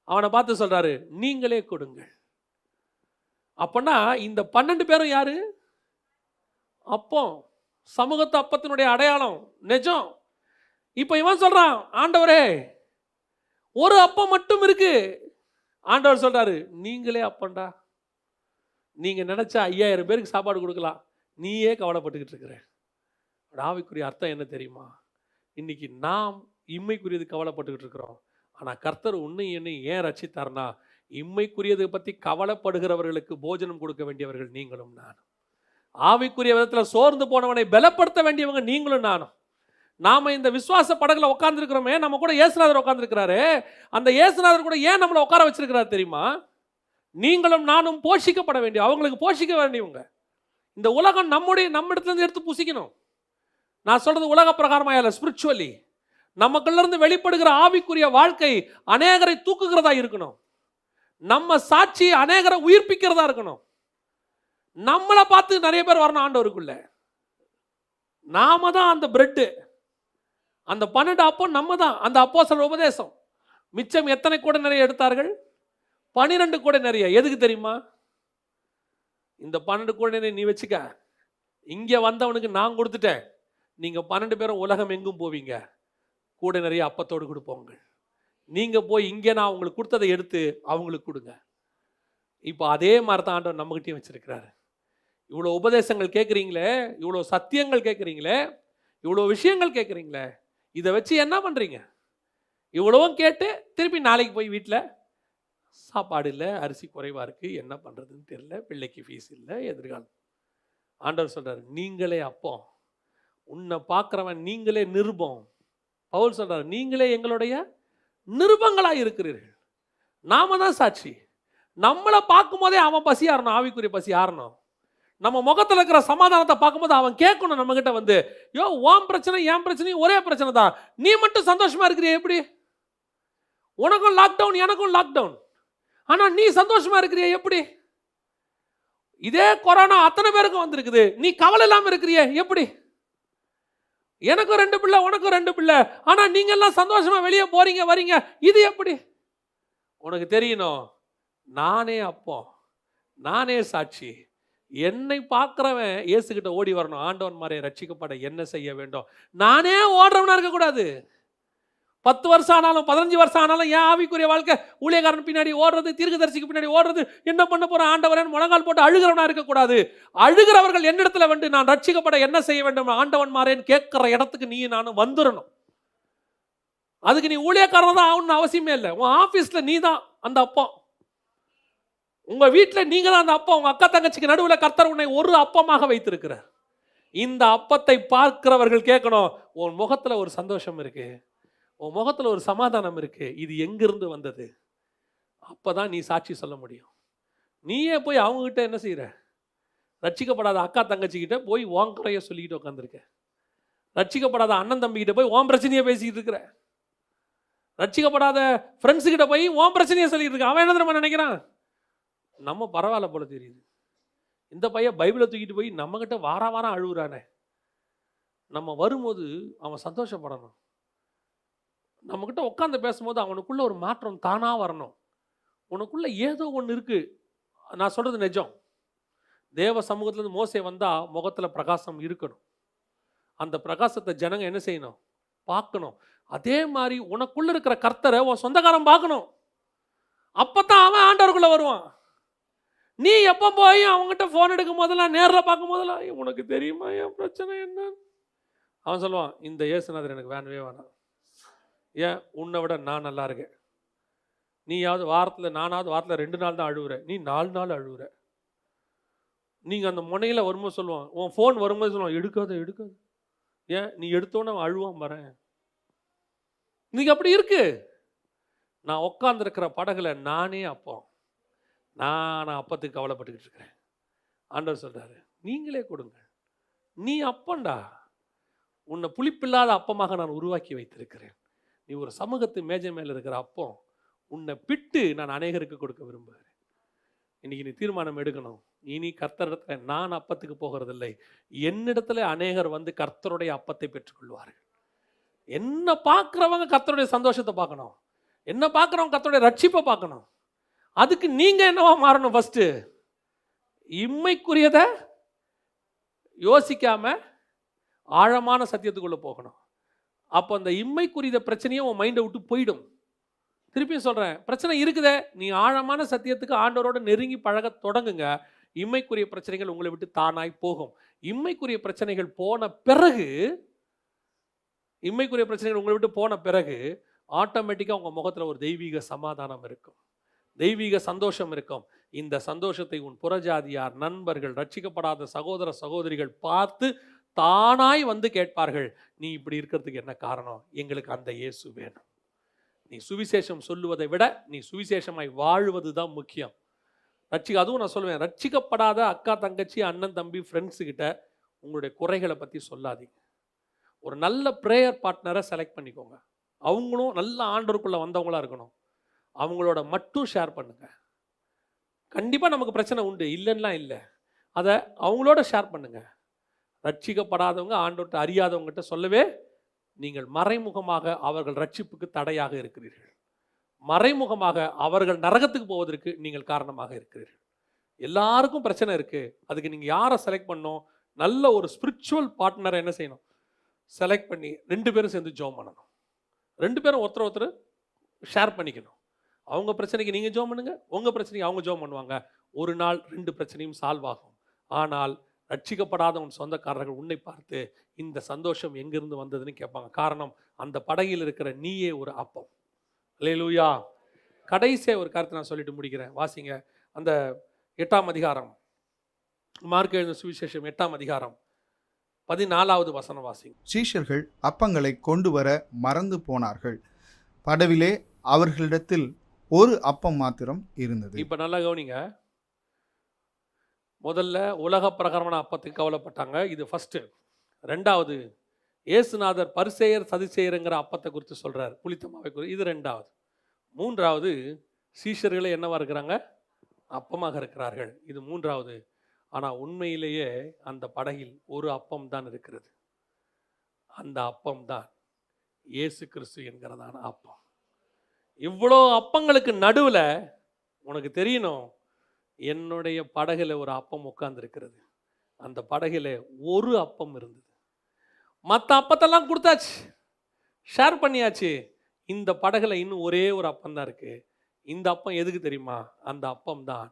அவனை பார்த்து சொல்றாரு, நீங்களே கொடுங்கள். அப்பனா இந்த 12 பேரும் யாரு? அப்பம். சமூகத்து அப்பத்தினுடைய அடையாளம் நிஜம். இப்போ இவன் சொல்றான், ஆண்டவரே ஒரு அப்பம் மட்டும் இருக்கு. ஆண்டவர் சொல்றாரு, நீங்களே அப்பண்டா. நீங்க நினைச்சா 5000 பேருக்கு சாப்பாடு கொடுக்கலாம். நீயே கவலைப்பட்டுக்கிட்டு இருக்கிற. ஆவிக்குரிய அர்த்தம் என்ன தெரியுமா? இன்னைக்கு நாம் இம்மைக்குரியது கவலைப்பட்டுக்கிட்டு இருக்கிறோம். ஆனா கர்த்தர் உன்னை என்னை ஏன் ரட்சித்தார்னா, இம்மைக்குரியதை பத்தி கவலைப்படுகிறவர்களுக்கு போஜனம் கொடுக்க வேண்டியவர்கள் நீங்களும் நானும். ஆவிக்குரிய விதத்தில் சோர்ந்து போனவனை பலப்படுத்த வேண்டியவங்க நீங்களும் நானும். நாம இந்த விசுவாச படகுல உட்கார்ந்துருக்கிறோமே, நம்ம கூட இயேசுநாதர் உட்கார்ந்துருக்கிறாரு. அந்த இயேசுநாதர் கூட ஏன் நம்மளை உட்கார வச்சிருக்கிறாரு தெரியுமா? நீங்களும் நானும் போஷிக்கப்பட வேண்டிய, அவங்களுக்கு போஷிக்க வேண்டியவங்க. இந்த உலகம் நம்மிடத்துல இருந்து எடுத்து புசிக்கணும். நான் சொல்றது உலக பிரகாரமா இல்ல, ஸ்பிரிச்சுவலி. நமக்குள்ள இருந்து வெளிப்படுகிற ஆவிக்குரிய வாழ்க்கை அநேகரை தூக்குகிறதா இருக்கணும். நம்ம சாட்சி அநேகரை உயிர்ப்பிக்கிறதா இருக்கணும். நம்மளை பார்த்து நிறைய பேர் வரணும் ஆண்டவருக்குள்ள. நாம தான் அந்த பிரெட். அந்த 12 அப்பம் நம்ம தான். அந்த அப்போஸ்தலர் உபதேசம். மிச்சம் எத்தனை கூட நிறைய எடுத்தார்கள்? 12 கூட நிறைய. எதுக்கு தெரியுமா? இந்த 12 கூட நிறைய நீ வச்சுக்க. இங்க வந்தவனுக்கு நான் கொடுத்துட்டேன். நீங்க 12 பேரும் உலகம் எங்கும் போவீங்க. கூட நிறைய அப்பத்தோடு கொடுப்போங்க. நீங்க போய் இங்கே நான் உங்களுக்கு கொடுத்ததை எடுத்து அவங்களுக்கு கொடுங்க. இப்போ அதே மாதிரி தான் ஆண்டவர் நம்மகிட்டையும் வச்சிருக்கிறாரு. இவ்வளோ உபதேசங்கள் கேட்குறீங்களே, இவ்வளோ சத்தியங்கள் கேட்குறீங்களே, இவ்வளோ விஷயங்கள் கேட்குறீங்களே, இதை வச்சு என்ன பண்ணுறீங்க? இவ்வளவும் கேட்டு திருப்பி நாளைக்கு போய் வீட்டில் சாப்பாடு இல்லை, அரிசி குறைவாக இருக்குது, என்ன பண்ணுறதுன்னு தெரியல, பிள்ளைக்கு ஃபீஸ் இல்லை, எதிர்காலம். ஆண்டவர் சொல்கிறார், நீங்களே அப்பம். உன்னை பார்க்குறவன் நீங்களே நிருபம். பவுல் சொல்கிறார், நீங்களே எங்களுடைய நிருபங்களாக இருக்கிறீர்கள். நாம தான் சாட்சி. நம்மளை பார்க்கும்போதே அவன் பசி ஆறணும், ஆவிக்குரிய பசி ஆறணும். நம்ம முகத்தில் இருக்கிற சமாதானத்தை பார்க்கும்போது அவன் கேட்கணும் நம்மகிட்ட வந்து, யோ உன் பிரச்சனை என் பிரச்சனையும் ஒரே பிரச்சனை தான், நீ மட்டும் சந்தோஷமா இருக்கிறிய எப்படி? உனக்கும் லாக்டவுன் எனக்கும் லாக்டவுன், ஆனா நீ சந்தோஷமா இருக்கிறிய எப்படி? இதே கொரோனா அத்தனை பேருக்கும் வந்திருக்குது, நீ கவலை இல்லாம இருக்கிறிய எப்படி? எனக்கும் 2 பிள்ளை உனக்கும் 2 பிள்ளை, ஆனா நீங்க எல்லாம் சந்தோஷமா வெளியே போறீங்க வரீங்க, இது எப்படி? உனக்கு தெரியணும், நானே அப்பம், நானே சாட்சி. என்னை பார்க்கிறவன் இயேசுகிட்ட ஓடி வரணும். ஆண்டவன் மாரை ரட்சிக்கப்பட என்ன செய்ய வேண்டும்? நானே ஓடுறவனா இருக்கக்கூடாது. 10 வருஷம் ஆனாலும் 15 வருஷம் ஆனாலும் என் ஆவிக்குரிய வாழ்க்கை ஊழியக்காரன் பின்னாடி ஓடுறது, தீர்க்கதரிசிக்கு பின்னாடி ஓடுறது, என்ன பண்ண போற ஆண்டவரன் முழங்கால் போட்டு அழுகிறவனா இருக்கக்கூடாது. அழுகிறவர்கள் என்னிடத்துல வந்து நான் ரட்சிக்கப்பட என்ன செய்ய வேண்டும் ஆண்டவன் மாறேன்னு கேட்கிற இடத்துக்கு நீ நானும் வந்துடணும். அதுக்கு நீ ஊழியக்காரன் தான் ஆகணும்னு அவசியமே இல்லை. உன் ஆபீஸ்ல நீ தான் அந்த அப்பம், உங்க வீட்டில் நீங்க தான் அந்த அப்பம். உங்க அக்கா தங்கச்சிக்கு நடுவில் கர்த்தர் உன்னை ஒரு அப்பமாக வைத்திருக்கிறார். இந்த அப்பத்தை பார்க்கிறவர்கள் கேட்கணும், உன் முகத்துல ஒரு சந்தோஷம் இருக்கு, உன் முகத்துல ஒரு சமாதானம் இருக்கு, இது எங்கிருந்து வந்தது? அப்பதான் நீ சாட்சி சொல்ல முடியும். நீயே போய் அவங்க கிட்ட என்ன செய்யற? ரட்சிக்கப்படாத அக்கா தங்கச்சிக்கிட்ட போய் உன் குறைய சொல்லிக்கிட்டு உட்காந்துருக்க. ரட்சிக்கப்படாத அண்ணன் தம்பிக்கிட்ட போய் உன் பிரச்சனையை பேசிக்கிட்டு இருக்கிற. ரட்சிக்கப்படாத ஃப்ரெண்ட்ஸுக்கிட்ட போய் உன் பிரச்சனையை சொல்லிட்டு இருக்க. அவன் என்ன தெரியுமா நினைக்கிறான்? நம்ம பரவாயில்ல போல தெரியுது, இந்த பையன் பைபிளை தூக்கிட்டு போய் நம்மகிட்ட வாரம் அழுகுறானே, நம்ம வரும்போது அவன் சந்தோஷப்படணும். நம்மக்கிட்ட உட்காந்து பேசும்போது அவனுக்குள்ள ஒரு மாற்றம் தானாக வரணும். உனக்குள்ள ஏதோ ஒன்று இருக்குது. நான் சொல்கிறது நிஜம். தேவ சமூகத்திலேருந்து மோசே வந்தால் முகத்தில் பிரகாசம் இருக்கணும். அந்த பிரகாசத்தை ஜனங்க என்ன செய்யணும்? பார்க்கணும். அதே மாதிரி உனக்குள்ள இருக்கிற கர்த்தரை உன் சொந்தக்காரன் பார்க்கணும். அப்பதான் அவன் ஆண்டவருக்குள்ள வருவான். நீ எப்போ போய் அவங்ககிட்ட ஃபோன் எடுக்கும் போதெல்லாம், நேரில் பார்க்கும் போதெல்லாம், உனக்கு தெரியுமா என் பிரச்சனை என்ன? அவன் சொல்லுவான், இந்த இயேசுநாதர் எனக்கு வேணவே வேணாம். ஏன்? உன்னை விட நான் நல்லா இருக்கேன். நீயாவது நானாவது வாரத்தில் 2 நாள் தான் அழுவுறேன், நீ 4 நாள் அழுவுற. நீங்கள் அந்த முனையில் வரும்போது சொல்லுவான், உன் ஃபோன் வரும்போது சொல்லுவான், எடுக்காது. ஏன்? நீ எடுத்தோன்னு அவன் அழுவான் பாரு. இன்னைக்கு அப்படி இருக்கு. நான் உட்காந்துருக்கிற படகுல நானே அப்பம். நான் அப்பத்துக்கு கவலைப்பட்டுக்கிட்டு இருக்கிறேன். ஆண்டவர் சொல்றாரு, நீங்களே கொடுங்க. நீ அப்பண்டா. உன்னை புளிப்பில்லாத அப்பமாக நான் உருவாக்கி வைத்திருக்கிறேன். நீ ஒரு சமூகத்து மேஜை மேலே இருக்கிற அப்பம். உன்னை பிட்டு நான் அநேகருக்கு கொடுக்க விரும்புகிறேன். இன்னைக்கு நீ தீர்மானம் எடுக்கணும். இனி கர்த்தரிடத்துல நான் அப்பத்துக்கு போகிறதில்லை, என்னிடத்துல அநேகர் வந்து கர்த்தருடைய அப்பத்தை பெற்றுக்கொள்வார்கள். என்ன பார்க்குறவங்க கர்த்தருடைய சந்தோஷத்தை பார்க்கணும். என்ன பார்க்குறவங்க கர்த்தருடைய ரட்சிப்பை பார்க்கணும். அதுக்கு நீங்க என்னவா மாறணும்? ஃபர்ஸ்ட் இம்மைக்குரியதை யோசிக்காம ஆழமான சத்தியத்துக்குள்ள போகணும். அப்போ அந்த இம்மைக்குரிய பிரச்சனையும் உன் மைண்டை விட்டு போயிடும். திருப்பியும் சொல்றேன், பிரச்சனை இருக்குதே, நீ ஆழமான சத்தியத்துக்கு ஆண்டவரோட நெருங்கி பழக தொடங்குங்க. இம்மைக்குரிய பிரச்சனைகள் உங்களை விட்டு தானாய் போகும். இம்மைக்குரிய பிரச்சனைகள் போன பிறகு ஆட்டோமேட்டிக்காக உங்கள் முகத்தில் ஒரு தெய்வீக சமாதானம் இருக்கும், தெய்வீக சந்தோஷம் இருக்கும். இந்த சந்தோஷத்தை உன் புறஜாதியார், நண்பர்கள், ரட்சிக்கப்படாத சகோதர சகோதரிகள் பார்த்து தானாய் வந்து கேட்பார்கள், நீ இப்படி இருக்கிறதுக்கு என்ன காரணம்? எங்களுக்கு அந்த இயேசு வேணும். நீ சுவிசேஷம் சொல்லுவதை விட நீ சுவிசேஷமாய் வாழ்வது தான் முக்கியம். அதுவும் நான் சொல்லுவேன், ரட்சிக்கப்படாத அக்கா, தங்கச்சி, அண்ணன், தம்பி, ஃப்ரெண்ட்ஸுக்கிட்ட உங்களுடைய குறைகளை பற்றி சொல்லாதீங்க. ஒரு நல்ல ப்ரேயர் பார்ட்னரை செலக்ட் பண்ணிக்கோங்க. அவங்களும் நல்ல ஆண்டவருக்குள்ளே வந்தவங்களாக இருக்கணும். அவங்களோட மட்டும் ஷேர் பண்ணுங்க. கண்டிப்பாக நமக்கு பிரச்சனை உண்டு, இல்லைன்னா இல்லை, அதை அவங்களோட ஷேர் பண்ணுங்க. ரட்சிக்கப்படாதவங்க, ஆண்டவர்கிட்ட அறியாதவங்ககிட்ட சொல்லவே நீங்கள் மறைமுகமாக அவர்கள் ரட்சிப்புக்கு தடையாக இருக்கிறீர்கள். மறைமுகமாக அவர்கள் நரகத்துக்கு போவதற்கு நீங்கள் காரணமாக இருக்கிறீர்கள். எல்லாருக்கும் பிரச்சனை இருக்கு. அதுக்கு நீங்கள் யாரை செலக்ட் பண்ணணும்? நல்ல ஒரு ஸ்பிரிச்சுவல் பார்ட்னரை என்ன செய்யணும்? செலக்ட் பண்ணி 2 பேரும் சேர்ந்து ஜெபம் பண்ணணும். 2 பேரும் ஒருத்தர் ஷேர் பண்ணிக்கணும். அவங்க பிரச்சனைக்கு நீங்கள் ஜெபம் பண்ணுங்க, உங்கள் பிரச்சனைக்கு அவங்க ஜெபம் பண்ணுவாங்க. ஒரு நாள் 2 பிரச்சனையும் சால்வ் ஆகும். ஆனால் ரட்சிக்கப்படாத உன் சொந்தக்காரர்கள் உன்னை பார்த்து இந்த சந்தோஷம் எங்கிருந்து வந்ததுன்னு கேட்பாங்க. காரணம், அந்த படகில் இருக்கிற நீயே ஒரு அப்பம். அல்லேலூயா. கடைசியாக ஒரு கருத்தை நான் சொல்லிட்டு முடிக்கிறேன். வாசிங்க அந்த 8ஆம் அதிகாரம், மார்க் எழுதின சுவிசேஷம் 8ஆம் அதிகாரம் 14வது வசனம் வாசிங்க. சீஷர்கள் அப்பங்களை கொண்டு வர மறந்து போனார்கள். படவிலே அவர்களிடத்தில் ஒரு அப்பம் மாத்திரம் இருந்தது. இப்போ நல்லா கவனிங்க. முதல்ல உலக பிரகாரமான அப்பத்துக்கு கவலைப்பட்டாங்க, இது ஃபர்ஸ்ட். 2வது இயேசுநாதர் பரிசேயர் சதுசேயருங்கிற அப்பத்தை குறித்து சொல்றார், புளித்தமாவை குறித்து, இது 2வது. 3வது சீஷர்களே என்னவா இருக்கிறாங்க? அப்பமாக இருக்கிறார்கள், இது 3வது. ஆனால் உண்மையிலேயே அந்த படகில் ஒரு அப்பம் தான் இருக்கிறது. அந்த அப்பம் தான் இயேசு கிறிஸ்து என்கிறதான அப்பம். இவ்வளோ அப்பங்களுக்கு நடுவில் உனக்கு தெரியணும், என்னுடைய படகுல ஒரு அப்பம் உட்கார்ந்துருக்கிறது. அந்த படகுல ஒரு அப்பம் இருந்தது. மற்ற அப்பத்தெல்லாம் கொடுத்தாச்சு, ஷேர் பண்ணியாச்சு. இந்த படகுல இன்னும் ஒரே ஒரு அப்பம் தான் இருக்கு. இந்த அப்பம் எதுக்கு தெரியுமா? அந்த அப்பம் தான்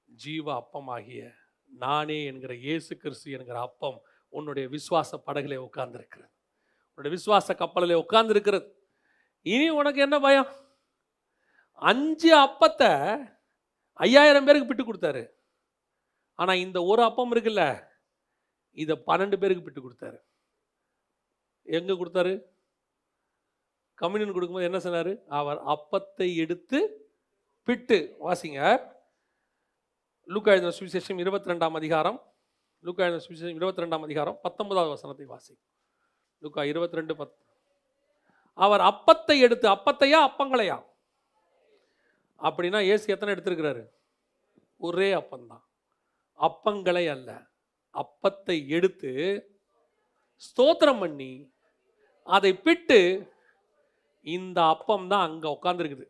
ஜீவ அப்பமாகிய நானே என்கிற இயேசு கிறிஸ்து என்கிற அப்பம் உன்னுடைய விசுவாச படகுல உட்கார்ந்துருக்கிறது, உன்னுடைய விசுவாச கப்பலில் உட்கார்ந்துருக்கிறது. இனி உனக்கு என்ன பயம்? 5 அப்பத்தை 5000 பேருக்கு பிட்டு கொடுத்தாரு. ஆனால் இந்த ஒரு அப்பம் இருக்குல்ல, இதை 12 பேருக்கு பிட்டு கொடுத்தாரு. எங்கே கொடுத்தாரு? கம்யூனியன் கொடுக்கும்போது என்ன சொன்னார்? அவர் அப்பத்தை எடுத்து பிட்டு. வாசிங்க லூக்கா எழுதின சுவிசேஷம் 22ஆம் அதிகாரம், லூக்கா எழுதின சுவிசேஷம் 22ஆம் அதிகாரம் 19வது வசனத்தை வாசி. லூக்கா 22:10. அவர் அப்பத்தை எடுத்து, அப்பத்தையா அப்பங்களையா? அப்படின்னா இயேசு எத்தனை எடுத்திருக்கிறாரு? ஒரே அப்பந்தான், அப்பங்களை அல்ல. அப்பத்தை எடுத்து ஸ்தோத்திரம் பண்ணி அதை பிட்டு இந்த அப்பம் தான் அங்கே உட்காந்துருக்குது.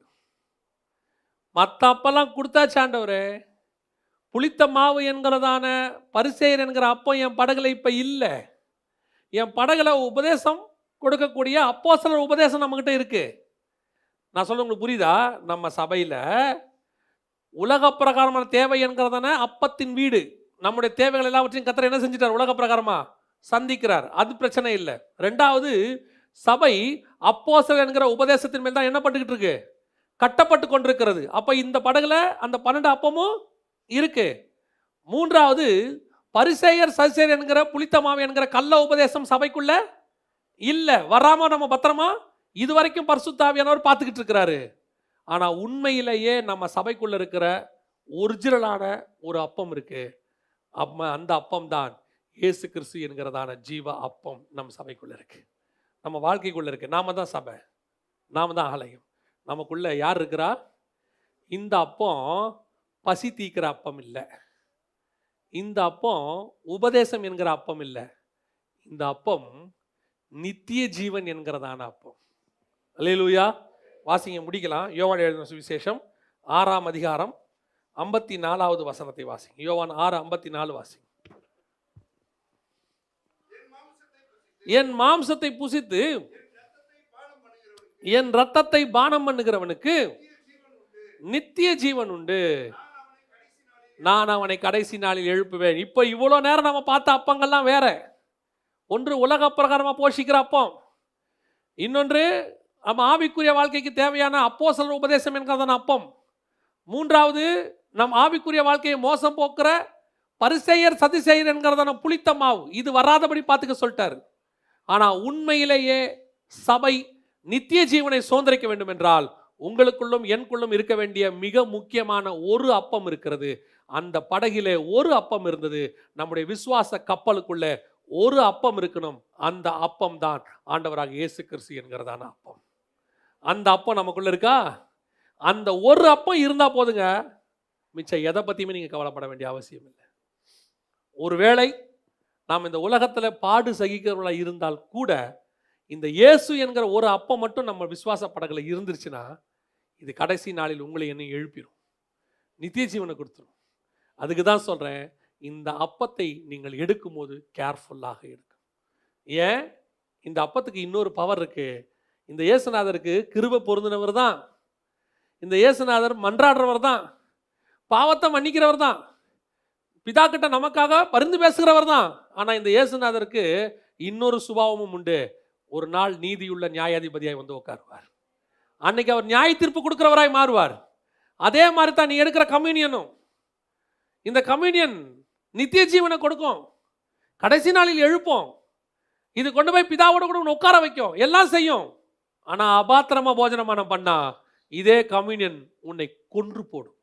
மற்ற அப்பெல்லாம் கொடுத்தாச்சு ஆண்டவரே, புளித்த மாவு என்கிறதான பரிசேயர் என்கிற அப்பம் என் படகுல இப்போ இல்லை. என் படகுல உபதேசம் கொடுக்கக்கூடிய அப்போஸ்தலர் உபதேசம் நம்மகிட்ட இருக்கு. நான் சொல்ல உங்களுக்கு புரியுதா? நம்ம சபையில் உலக பிரகாரமான தேவை என்கிறதான அப்பத்தின் வீடு, நம்முடைய தேவைகள் எல்லாவற்றையும் கர்த்தர் என்ன செஞ்சிட்டார்? உலக பிரகாரமா சந்திக்கிறார். அது பிரச்சனை இல்லை. ரெண்டாவது, சபை அப்போஸ்தலர் என்கிற உபதேசத்தின் மேல் தான் என்ன பண்ணிக்கிட்டு இருக்கு? கட்டப்பட்டு கொண்டிருக்கிறது. அப்போ இந்த படகுல அந்த 12 அப்பமும் இருக்கு. மூன்றாவது, பரிசேயர் சதுசேயர் என்கிற புளித்த மாவு என்கிற கள்ள உபதேசம் சபைக்குள்ள இல்லை. வராம நம்ம பத்திரமா இதுவரைக்கும் பரிசுத்த ஆவியானவர் பார்த்துக்கிட்டு இருக்கிறாரு. ஆனால் உண்மையிலேயே நம்ம சபைக்குள்ள இருக்கிற ஒரிஜினலான ஒரு அப்பம் இருக்கு. அந்த அப்பம் தான் இயேசு கிறிஸ்து என்கிறதான ஜீவ அப்பம் நம்ம சபைக்குள்ள இருக்கு, நம்ம வாழ்க்கைக்குள்ள இருக்கு. நாம தான் சபை, நாம தான் ஆலயம். நமக்குள்ள யார் இருக்கிறா? இந்த அப்பம் பசி தீக்கிற அப்பம் இல்லை. இந்த அப்பம் உபதேசம் என்கிற அப்பம் இல்லை. இந்த அப்பம் நித்திய ஜீவன் என்கிறதான அப்பம். அல்லேலூயா. வாசிங்க, முடிக்கலாம். யோவான் எழுதின சுவிசேஷம் 6ஆம் அதிகாரம் 54வது வசனத்தை வாசிங்க. யோவான் 6:54 வாசிங்க. என் மாம்சத்தை புசித்து என் இரத்தத்தை பானம் பண்ணுகிறவனுக்கு நித்திய ஜீவன் உண்டு, நான் அவனை கடைசி நாளில் எழுப்புவேன். இப்போ இவ்வளோ நேரம் நம்ம பார்த்த அப்பங்கள்லாம் வேற. ஒன்று உலக பிரகாரமாக போஷிக்கிற அப்பம், இன்னொன்று நம்ம ஆவிக்குரிய வாழ்க்கைக்கு தேவையான அப்போஸ்தலர் உபதேசம் என்கிறதான அப்பம், மூன்றாவது நம் ஆவிக்குரிய வாழ்க்கையை மோசம் போக்குற பரிசேயர் சதுசேயர் என்கிறதான புளித்த மாவு. இது வராதபடி பார்த்துக்க சொல்லிட்டாரு. ஆனால் உண்மையிலேயே சபை நித்திய ஜீவனை சுதந்திரிக்க வேண்டும் என்றால் உங்களுக்குள்ளும் எனக்குள்ளும் இருக்க வேண்டிய மிக முக்கியமான ஒரு அப்பம் இருக்கிறது. அந்த படகிலே ஒரு அப்பம் இருந்தது. நம்முடைய விசுவாச கப்பலுக்குள்ள ஒரு அப்பம் இருக்கணும். அந்த அப்பம் தான் ஆண்டவராக இயேசு கிறிஸ்து என்கிறதான அப்பம். அந்த அப்பம் நமக்குள்ள இருக்கா? அந்த ஒரு அப்பம் இருந்தா போதுங்க, மிச்சம் எதை பற்றியுமே நீங்கள் கவலைப்பட வேண்டிய அவசியம் இல்லை. ஒருவேளை நாம் இந்த உலகத்தில் பாடு சகிக்கிறவர்களாக இருந்தால் கூட இந்த இயேசு என்கிற ஒரு அப்பம் மட்டும் நம்ம விசுவாச படகுல இருந்துருச்சுன்னா இது கடைசி நாளில் உங்களை என்னை எழுப்பிடும், நித்திய ஜீவனை கொடுத்துரும். அதுக்கு தான் சொல்கிறேன், இந்த அப்பத்தை நீங்கள் எடுக்கும்போது கேர்ஃபுல்லாக எடுக்கும். ஏன்? இந்த அப்பத்துக்கு இன்னொரு பவர் இருக்கு. இந்த இயேசுநாதருக்கு கிருபை பொருந்தினவர் தான். இந்த இயேசுநாதர் மன்றாடுறவர் தான், பாவத்தை மன்னிக்கிறவர் தான், பிதா கிட்ட நமக்காக பரிந்து பேசுகிறவர் தான். ஆனால் இந்த இயேசுநாதருக்கு இன்னொரு சுபாவமும் உண்டு. ஒரு நாள் நீதியுள்ள நியாயாதிபதியாய் வந்து உட்காருவார். அன்னைக்கு அவர் நியாய தீர்ப்பு கொடுக்கிறவராய் மாறுவார். அதே மாதிரி தான் நீ எடுக்கிற கம்யூனியனும். இந்த கம்யூனியன் நித்திய ஜீவனை கொடுக்கும், கடைசி நாளில் எழுப்போம், இது கொண்டு போய் பிதாவோட கூட உட்கார வைக்கும், எல்லாம் செய்யும். ஆனால் அபாத்திரமா போஜனமானம் பண்ணா இதே கம்யூனியன் உன்னை கொன்று போடும்.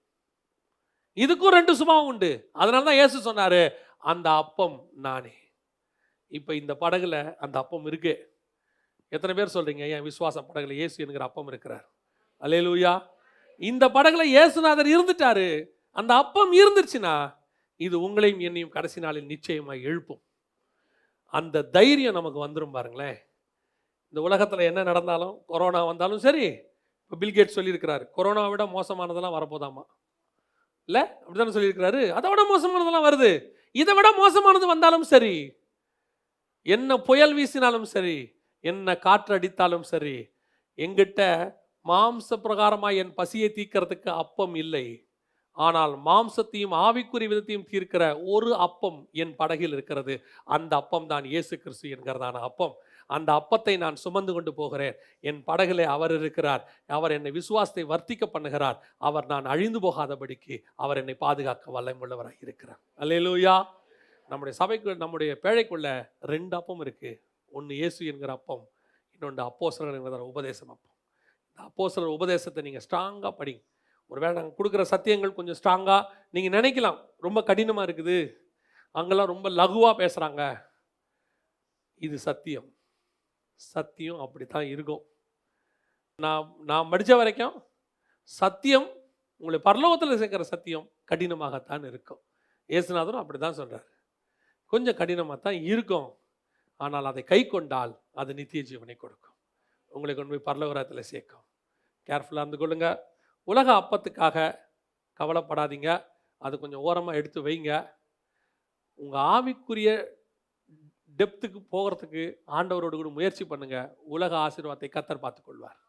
இதுக்கும் 2 சுபாவம் உண்டு. அதனால தான் இயேசு சொன்னாரு, அந்த அப்பம் நானே. இப்போ இந்த படகுல அந்த அப்பம் இருக்கு. எத்தனை பேர் சொல்றீங்க என் விசுவாச படகுல இயேசு என்கிற அப்பம் இருக்கிறார்? அல்லேலூயா. இந்த படகுல இயேசுநாதர் இருந்துட்டாரு. அந்த அப்பம் இருந்துருச்சுன்னா இது உங்களையும் என்னையும் கடைசி நாளில் நிச்சயமாக எழுப்பும். அந்த தைரியம் நமக்கு வந்துடும். பாருங்களேன், இந்த உலகத்தில் என்ன நடந்தாலும், கொரோனா வந்தாலும் சரி, இப்போ பில்கேட் சொல்லியிருக்கிறாரு, கொரோனாவை விட மோசமானதெல்லாம் வரப்போதாமா. இல்லை, அப்படித்தானே சொல்லியிருக்கிறாரு. அதை விட மோசமானதெல்லாம் வருது. இதை விட மோசமானது வந்தாலும் சரி, என்ன புயல் வீசினாலும் சரி, என்ன காற்று அடித்தாலும் சரி, எங்கிட்ட மாம்ச பிரகாரமாக என் பசியை தீர்க்கிறதுக்கு அப்பம் இல்லை. ஆனால் மாம்சத்தையும் ஆவிக்குரிய விதத்தையும் தீர்க்கிற ஒரு அப்பம் என் படகில் இருக்கிறது. அந்த அப்பம் தான் இயேசு கிறிஸ்து என்கிறதான அப்பம். அந்த அப்பத்தை நான் சுமந்து கொண்டு போகிறேன். என் படகிலே அவர் இருக்கிறார். அவர் என்னை விசுவாசத்தை வர்த்திக்க பண்ணுகிறார். அவர் நான் அழிந்து போகாதபடிக்கு அவர் என்னை பாதுகாக்க வல்லமையுள்ளவராக இருக்கிறார். அல்லேலூயா. நம்முடைய சபைக்குள்ள, நம்முடைய பேழைக்குள்ள 2 அப்பம் இருக்கு. ஒன்று இயேசு என்கிற அப்பம், இன்னொன்று அப்போஸ்தலர் என்கிற உபதேசம் அப்பம். இந்த அப்போஸ்தலர் உபதேசத்தை நீங்கள் ஸ்ட்ராங்காக படிங்க. ஒருவேளை நாங்கள் கொடுக்குற சத்தியங்கள் கொஞ்சம் ஸ்ட்ராங்காக நீங்கள் நினைக்கலாம், ரொம்ப கடினமாக இருக்குது, அங்கெல்லாம் ரொம்ப லகுவாக பேசுகிறாங்க. இது சத்தியம். சத்தியம் அப்படி தான் இருக்கும். நான் படித்த வரைக்கும் சத்தியம், உங்களை பரலோகத்தில் சேர்க்கிற சத்தியம் கடினமாகத்தான் இருக்கும். இயேசுநாதரும் அப்படி தான் சொல்கிறார், கொஞ்சம் கடினமாக தான் இருக்கும். ஆனால் அதை கை கொண்டால் அது நித்திய ஜீவனை கொடுக்கும், உங்களை கொண்டு போய் பரலோகத்தில் சேர்க்கும். கேர்ஃபுல்லாக இருந்து கொள்ளுங்க. உலக அப்பத்துக்காக கவலைப்படாதீங்க, அது கொஞ்சம் ஓரமாக எடுத்து வைங்க. உங்கள் ஆவிக்குரிய டெப்த்துக்கு போகிறதுக்கு ஆண்டவரோடு கூட முயற்சி பண்ணுங்க. உலக ஆசீர்வாதத்தை கர்த்தர் பார்த்துக்கொள்வார்.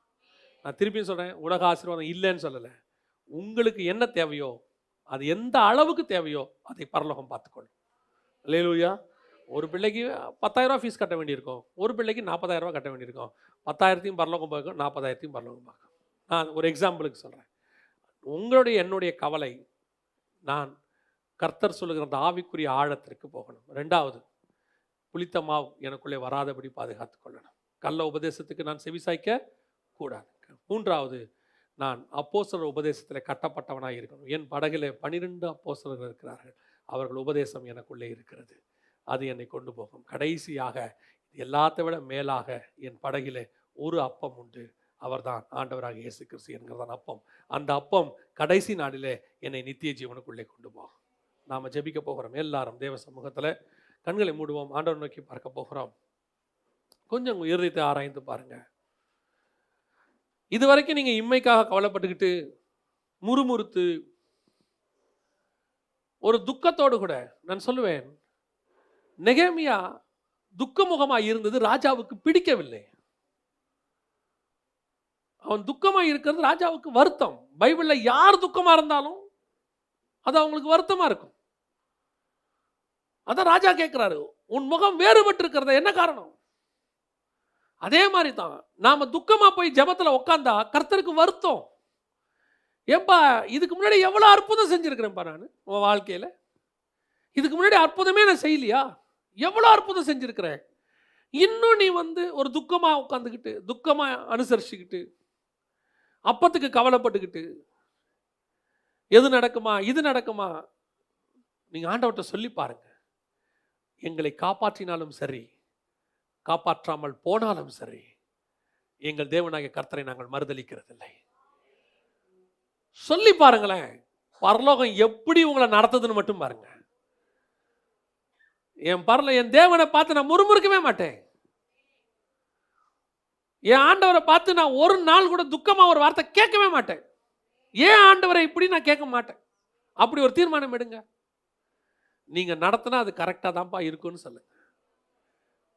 நான் திருப்பியும் சொல்கிறேன், உலக ஆசீர்வாதம் இல்லைன்னு சொல்லலை. உங்களுக்கு என்ன தேவையோ, அது எந்த அளவுக்கு தேவையோ அதை பரலோகம் பார்த்துக்கொள்ளும். அல்லேலூயா. ஒரு பிள்ளைக்கு 10,000 ஃபீஸ் கட்ட வேண்டியிருக்கும், ஒரு பிள்ளைக்கு 40,000 கட்ட வேண்டியிருக்கும். 10,000 பரலோகம் பார்க்கும், 40,000 பரலோகம் பார்க்கும். நான் ஒரு எக்ஸாம்பிளுக்கு சொல்கிறேன். உங்களுடைய என்னுடைய கவலை, நான் கர்த்தர் சொல்லுகிற அந்த ஆவிக்குரிய ஆழத்திற்கு போகணும். 2வது, புளித்த மாவு எனக்குள்ளே வராதபடி பாதுகாத்து கொள்ளணும். கள்ள உபதேசத்துக்கு நான் செவிசாய்க்க கூடாது. 3வது, நான் அப்போஸ்தலர் உபதேசத்தில் கட்டப்பட்டவனாக இருக்கணும். என் படகில் 12 அப்போஸ்தலர்கள் இருக்கிறார்கள், அவர்கள் உபதேசம் எனக்குள்ளே இருக்கிறது, அது என்னை கொண்டு போகும். கடைசியாக, எல்லாத்தை விட மேலாக என் படகிலே ஒரு அப்பம் உண்டு, அவர்தான் ஆண்டவராக இயேசு கிறிஸ்து என்கிறதான் அப்பம். அந்த அப்பம் கடைசி நாளிலே என்னை நித்திய ஜீவனுக்குள்ளே கொண்டு போகும். நாம் ஜெபிக்க போகிறோம். எல்லாரும் தேவ சமூகத்தில் கண்களை மூடுவோம். ஆண்டவர் நோக்கி பார்க்க போகிறோம். கொஞ்சம் உங்கள் இருதயத்தை ஆராய்ந்து பாருங்க. இதுவரைக்கும் நீங்கள் இம்மைக்காக கவலைப்பட்டுக்கிட்டு முறுமுறுத்து ஒரு துக்கத்தோடு கூட, நான் சொல்லுவேன், நெகேமியா துக்கமுகமாக இருந்தது ராஜாவுக்கு பிடிக்கவில்லை. அவன் துக்கமாக இருக்கிறது ராஜாவுக்கு வருத்தம். பைபிளில் யார் துக்கமாக இருந்தாலும் அது அவங்களுக்கு வருத்தமாக இருக்கும். அதான் ராஜா கேட்கிறாரு, உன் முகம் வேறுபட்டு இருக்கிறத என்ன காரணம்? அதே மாதிரி தான் நாம துக்கமா போய் ஜெபத்தில் உட்கார்ந்தா கர்த்தருக்கு வருத்தம். ஏன்பா, இதுக்கு முன்னாடி எவ்வளோ அற்புதம் செஞ்சிருக்கிறேன்ப்பா நான் உன் வாழ்க்கையில், இதுக்கு முன்னாடி அற்புதமே நான் செய்யலையா? எவ்வளோ அற்புதம் செஞ்சிருக்கிறேன், இன்னும் நீ ஒரு துக்கமாக உட்காந்துக்கிட்டு, துக்கமாக அனுசரிச்சுக்கிட்டு, அப்பத்துக்கு கவலைப்பட்டுக்கிட்டு, எது நடக்குமா இது நடக்குமா? நீங்கள் ஆண்டவர்கிட்ட சொல்லி பாருங்க, எங்களை காப்பாற்றினாலும் சரி, காப்பாற்றாமல் போனாலும் சரி, எங்கள் தேவனாகிய கர்த்தரை நாங்கள் மறுதலிக்கிறதில்லை. சொல்லி பாருங்களேன், பரலோகம் எப்படி உங்களை நடத்துதுன்னு மட்டும் பாருங்க. என் தேவனை பார்த்து நான் முறுமுறுக்கவே மாட்டேன். என் ஆண்டவரை பார்த்து நான் ஒரு நாள் கூட துக்கமா ஒரு வார்த்தை கேட்கவே மாட்டேன். ஏன் ஆண்டவரை இப்படி நான் கேட்க மாட்டேன். அப்படி ஒரு தீர்மானம் எடுங்க. நீங்க நடத்தினா அது கரெக்டாக தான்ப்பா இருக்குன்னு சொல்லுங்க.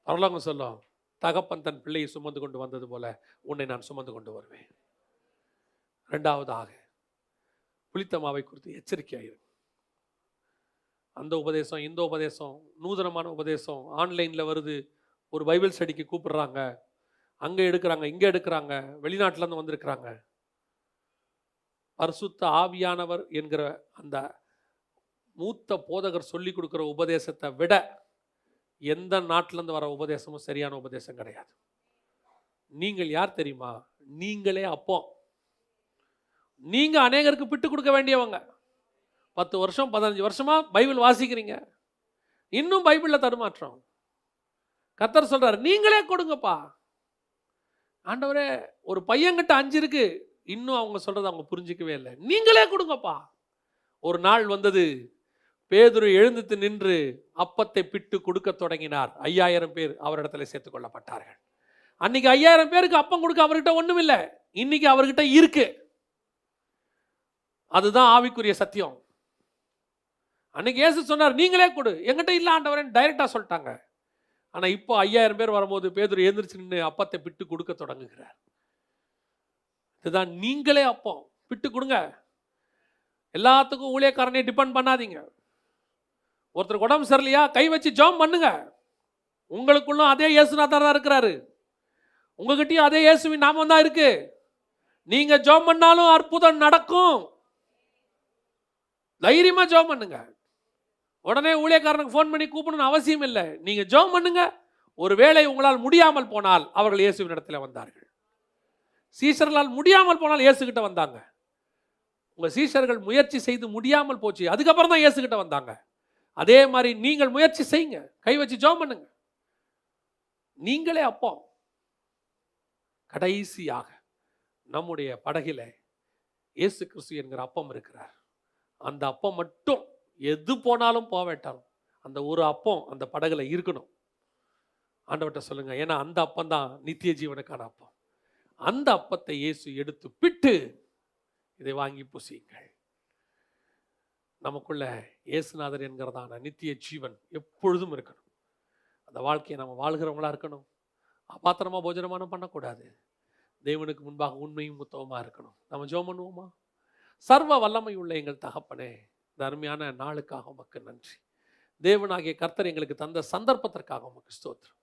பரலோகம் சொல்லும், தகப்பன் தன் பிள்ளையை சுமந்து கொண்டு வந்தது போல உன்னை நான் சுமந்து கொண்டு வருவேன். 2வதாக, புளித்த மாவை குறித்து எச்சரிக்கையாயிரு. அந்த உபதேசம், இந்த உபதேசம், நூதனமான உபதேசம் ஆன்லைனில் வருது. ஒரு பைபிள் ஸ்டடிக்கு கூப்பிடுறாங்க, அங்கே எடுக்கிறாங்க, இங்கே எடுக்கிறாங்க, வெளிநாட்டிலேருந்து வந்திருக்கிறாங்க. பரிசுத்த ஆவியானவர் என்கிற அந்த மூத்த போதகர் சொல்லி கொடுக்குற உபதேசத்தை விட எந்த நாட்டிலேருந்து வர உபதேசமும் சரியான உபதேசம் கிடையாது. நீங்கள் யார் தெரியுமா? நீங்களே அப்போ. நீங்கள் அநேகருக்கு விட்டு கொடுக்க வேண்டியவங்க. 10 வருஷம் 15 வருஷமாக பைபிள் வாசிக்கிறீங்க, இன்னும் பைபிளில் தடுமாற்றம். கர்த்தர் சொல்கிறார், நீங்களே கொடுங்கப்பா. ஆண்டவரே, ஒரு பையன்கிட்ட 5 இருக்கு, இன்னும் அவங்க சொல்கிறத அவங்க புரிஞ்சிக்கவே இல்லை, நீங்களே கொடுங்கப்பா. ஒரு நாள் வந்தது, பேதுரு எழுந்துட்டு நின்று அப்பத்தை பிட்டு கொடுக்க தொடங்கினார். 5000 பேர் அவரிடத்துல சேர்த்துக் கொள்ளப்பட்டார்கள். அன்னைக்கு 5000 பேருக்கு அப்பம் கொடுக்க அவர்கிட்ட ஒன்றும் இல்லை, இன்னைக்கு அவர்கிட்ட இருக்கு. அதுதான் ஆவிக்குரிய சத்தியம். அன்னைக்கு இயேசு சொன்னார், நீங்களே கொடு, எங்கிட்ட இல்லை ஆண்டவரேன்னு டைரக்டா சொல்லிட்டாங்க. ஆனால் இப்போ 5000 பேர் வரும்போது பேதுரு எழுந்திரிச்சு நின்று அப்பத்தை பிட்டு கொடுக்க தொடங்குகிறார். இதுதான் நீங்களே அப்பம். பிட்டு கொடுங்க. எல்லாத்துக்கும் ஊழியக்காரனே டிபெண்ட் பண்ணாதீங்க. ஒருத்தருக்கு உடம்பு சரியில்லையா, கை வச்சு ஜெபம் பண்ணுங்க. உங்களுக்குள்ளும் அதே இயேசுநாதர் தான் இருக்கிறாரு, உங்ககிட்டயும் அதே இயேசுவின் நாமம் தான் இருக்கு. நீங்க ஜெபம் பண்ணாலும் அற்புதம் நடக்கும். தைரியமா ஜெபம் பண்ணுங்க. உடனே ஊழியக்காரனுக்கு ஃபோன் பண்ணி கூப்பிடணும்னு அவசியம் இல்லை. நீங்க ஜெபம் பண்ணுங்க. ஒருவேளை உங்களால் முடியாமல் போனால் அவர்கள் இயேசுவின் இடத்துல வந்தார்கள். சீஷர்களால் முடியாமல் போனால் இயேசுகிட்ட வந்தாங்க. உங்க சீஷர்கள் முயற்சி செய்து முடியாமல் போச்சு, அதுக்கப்புறம் தான் இயேசுகிட்ட வந்தாங்க. அதே மாதிரி நீங்கள் முயற்சி செய்யுங்க, கை வச்சு ஜெபம் பண்ணுங்க. நீங்களே அப்போ. கடைசியாக நம்முடைய படகில இயேசு கிறிஸ்து என்கிற அப்பம் இருக்கிறார். அந்த அப்பம் மட்டும் எது போனாலும் போவேட்டாலும் அந்த ஒரு அப்பம் அந்த படகுல இருக்கணும். ஆண்டவர்கிட்ட சொல்லுங்க. ஏன்னா அந்த அப்பம் தான் நித்திய ஜீவனுக்கான அப்பம். அந்த அப்பத்தை இயேசு எடுத்து பிட்டு இதை வாங்கி புசியுங்கள். நமக்குள்ள இயேசுநாதர் என்கிறதான நித்திய ஜீவன் எப்பொழுதும் இருக்கணும். அந்த வாழ்க்கையை நம்ம வாழ்கிறவங்களா இருக்கணும். அபாத்திரமா போஜனமானம் பண்ணக்கூடாது. தேவனுக்கு முன்பாக உண்மையும் உத்தமமா இருக்கணும். நம்ம ஜெபம் பண்ணுவோமா? சர்வ வல்லமை உள்ள எங்கள் தகப்பனே, இந்த அருமையான நாளுக்காக உமக்கு நன்றி. தேவனாகிய கர்த்தர் எங்களுக்கு தந்த சந்தர்ப்பத்திற்காக உமக்கு ஸ்தோத்திரம்.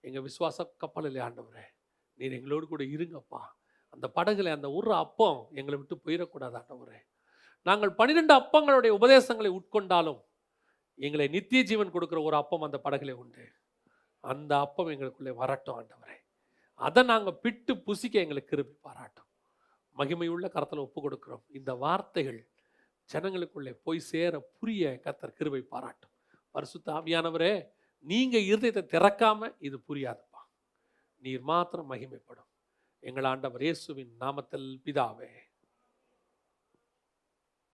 எங்கள் விசுவாச கப்பலில் ஆண்டவரே, நீர் எங்களோடு கூட இருங்கப்பா. அந்த படகுல அந்த ஒரு அப்பம் எங்களை விட்டு போயிடக்கூடாது ஆண்டவரே. நாங்கள் 12 அப்பங்களுடைய உபதேசங்களை உட்கொண்டாலும் எங்களை நித்திய ஜீவன் கொடுக்குற ஒரு அப்பம் அந்த படகுல உண்டு. அந்த அப்பம் எங்களுக்குள்ளே வரட்டும் ஆண்டவரே. அதை நாங்கள் பிட்டு புசிக்க எங்களுக்கு கிருபை பாராட்டும். மகிமையுள்ள கரத்தில் ஒப்பு கொடுக்கிறோம். இந்த வார்த்தைகள் ஜனங்களுக்குள்ளே போய் சேர புரிய கர்த்தர் கிருபை பாராட்டும். பரிசுத்த ஆவியானவரே, நீங்க இருதயத்தை திறக்காம இது புரியாதுப்பா. நீர் மாத்திரம் மகிமைப்படும். எங்கள் ஆண்டவர் இயேசுவின் நாமத்தில் பிதாவே.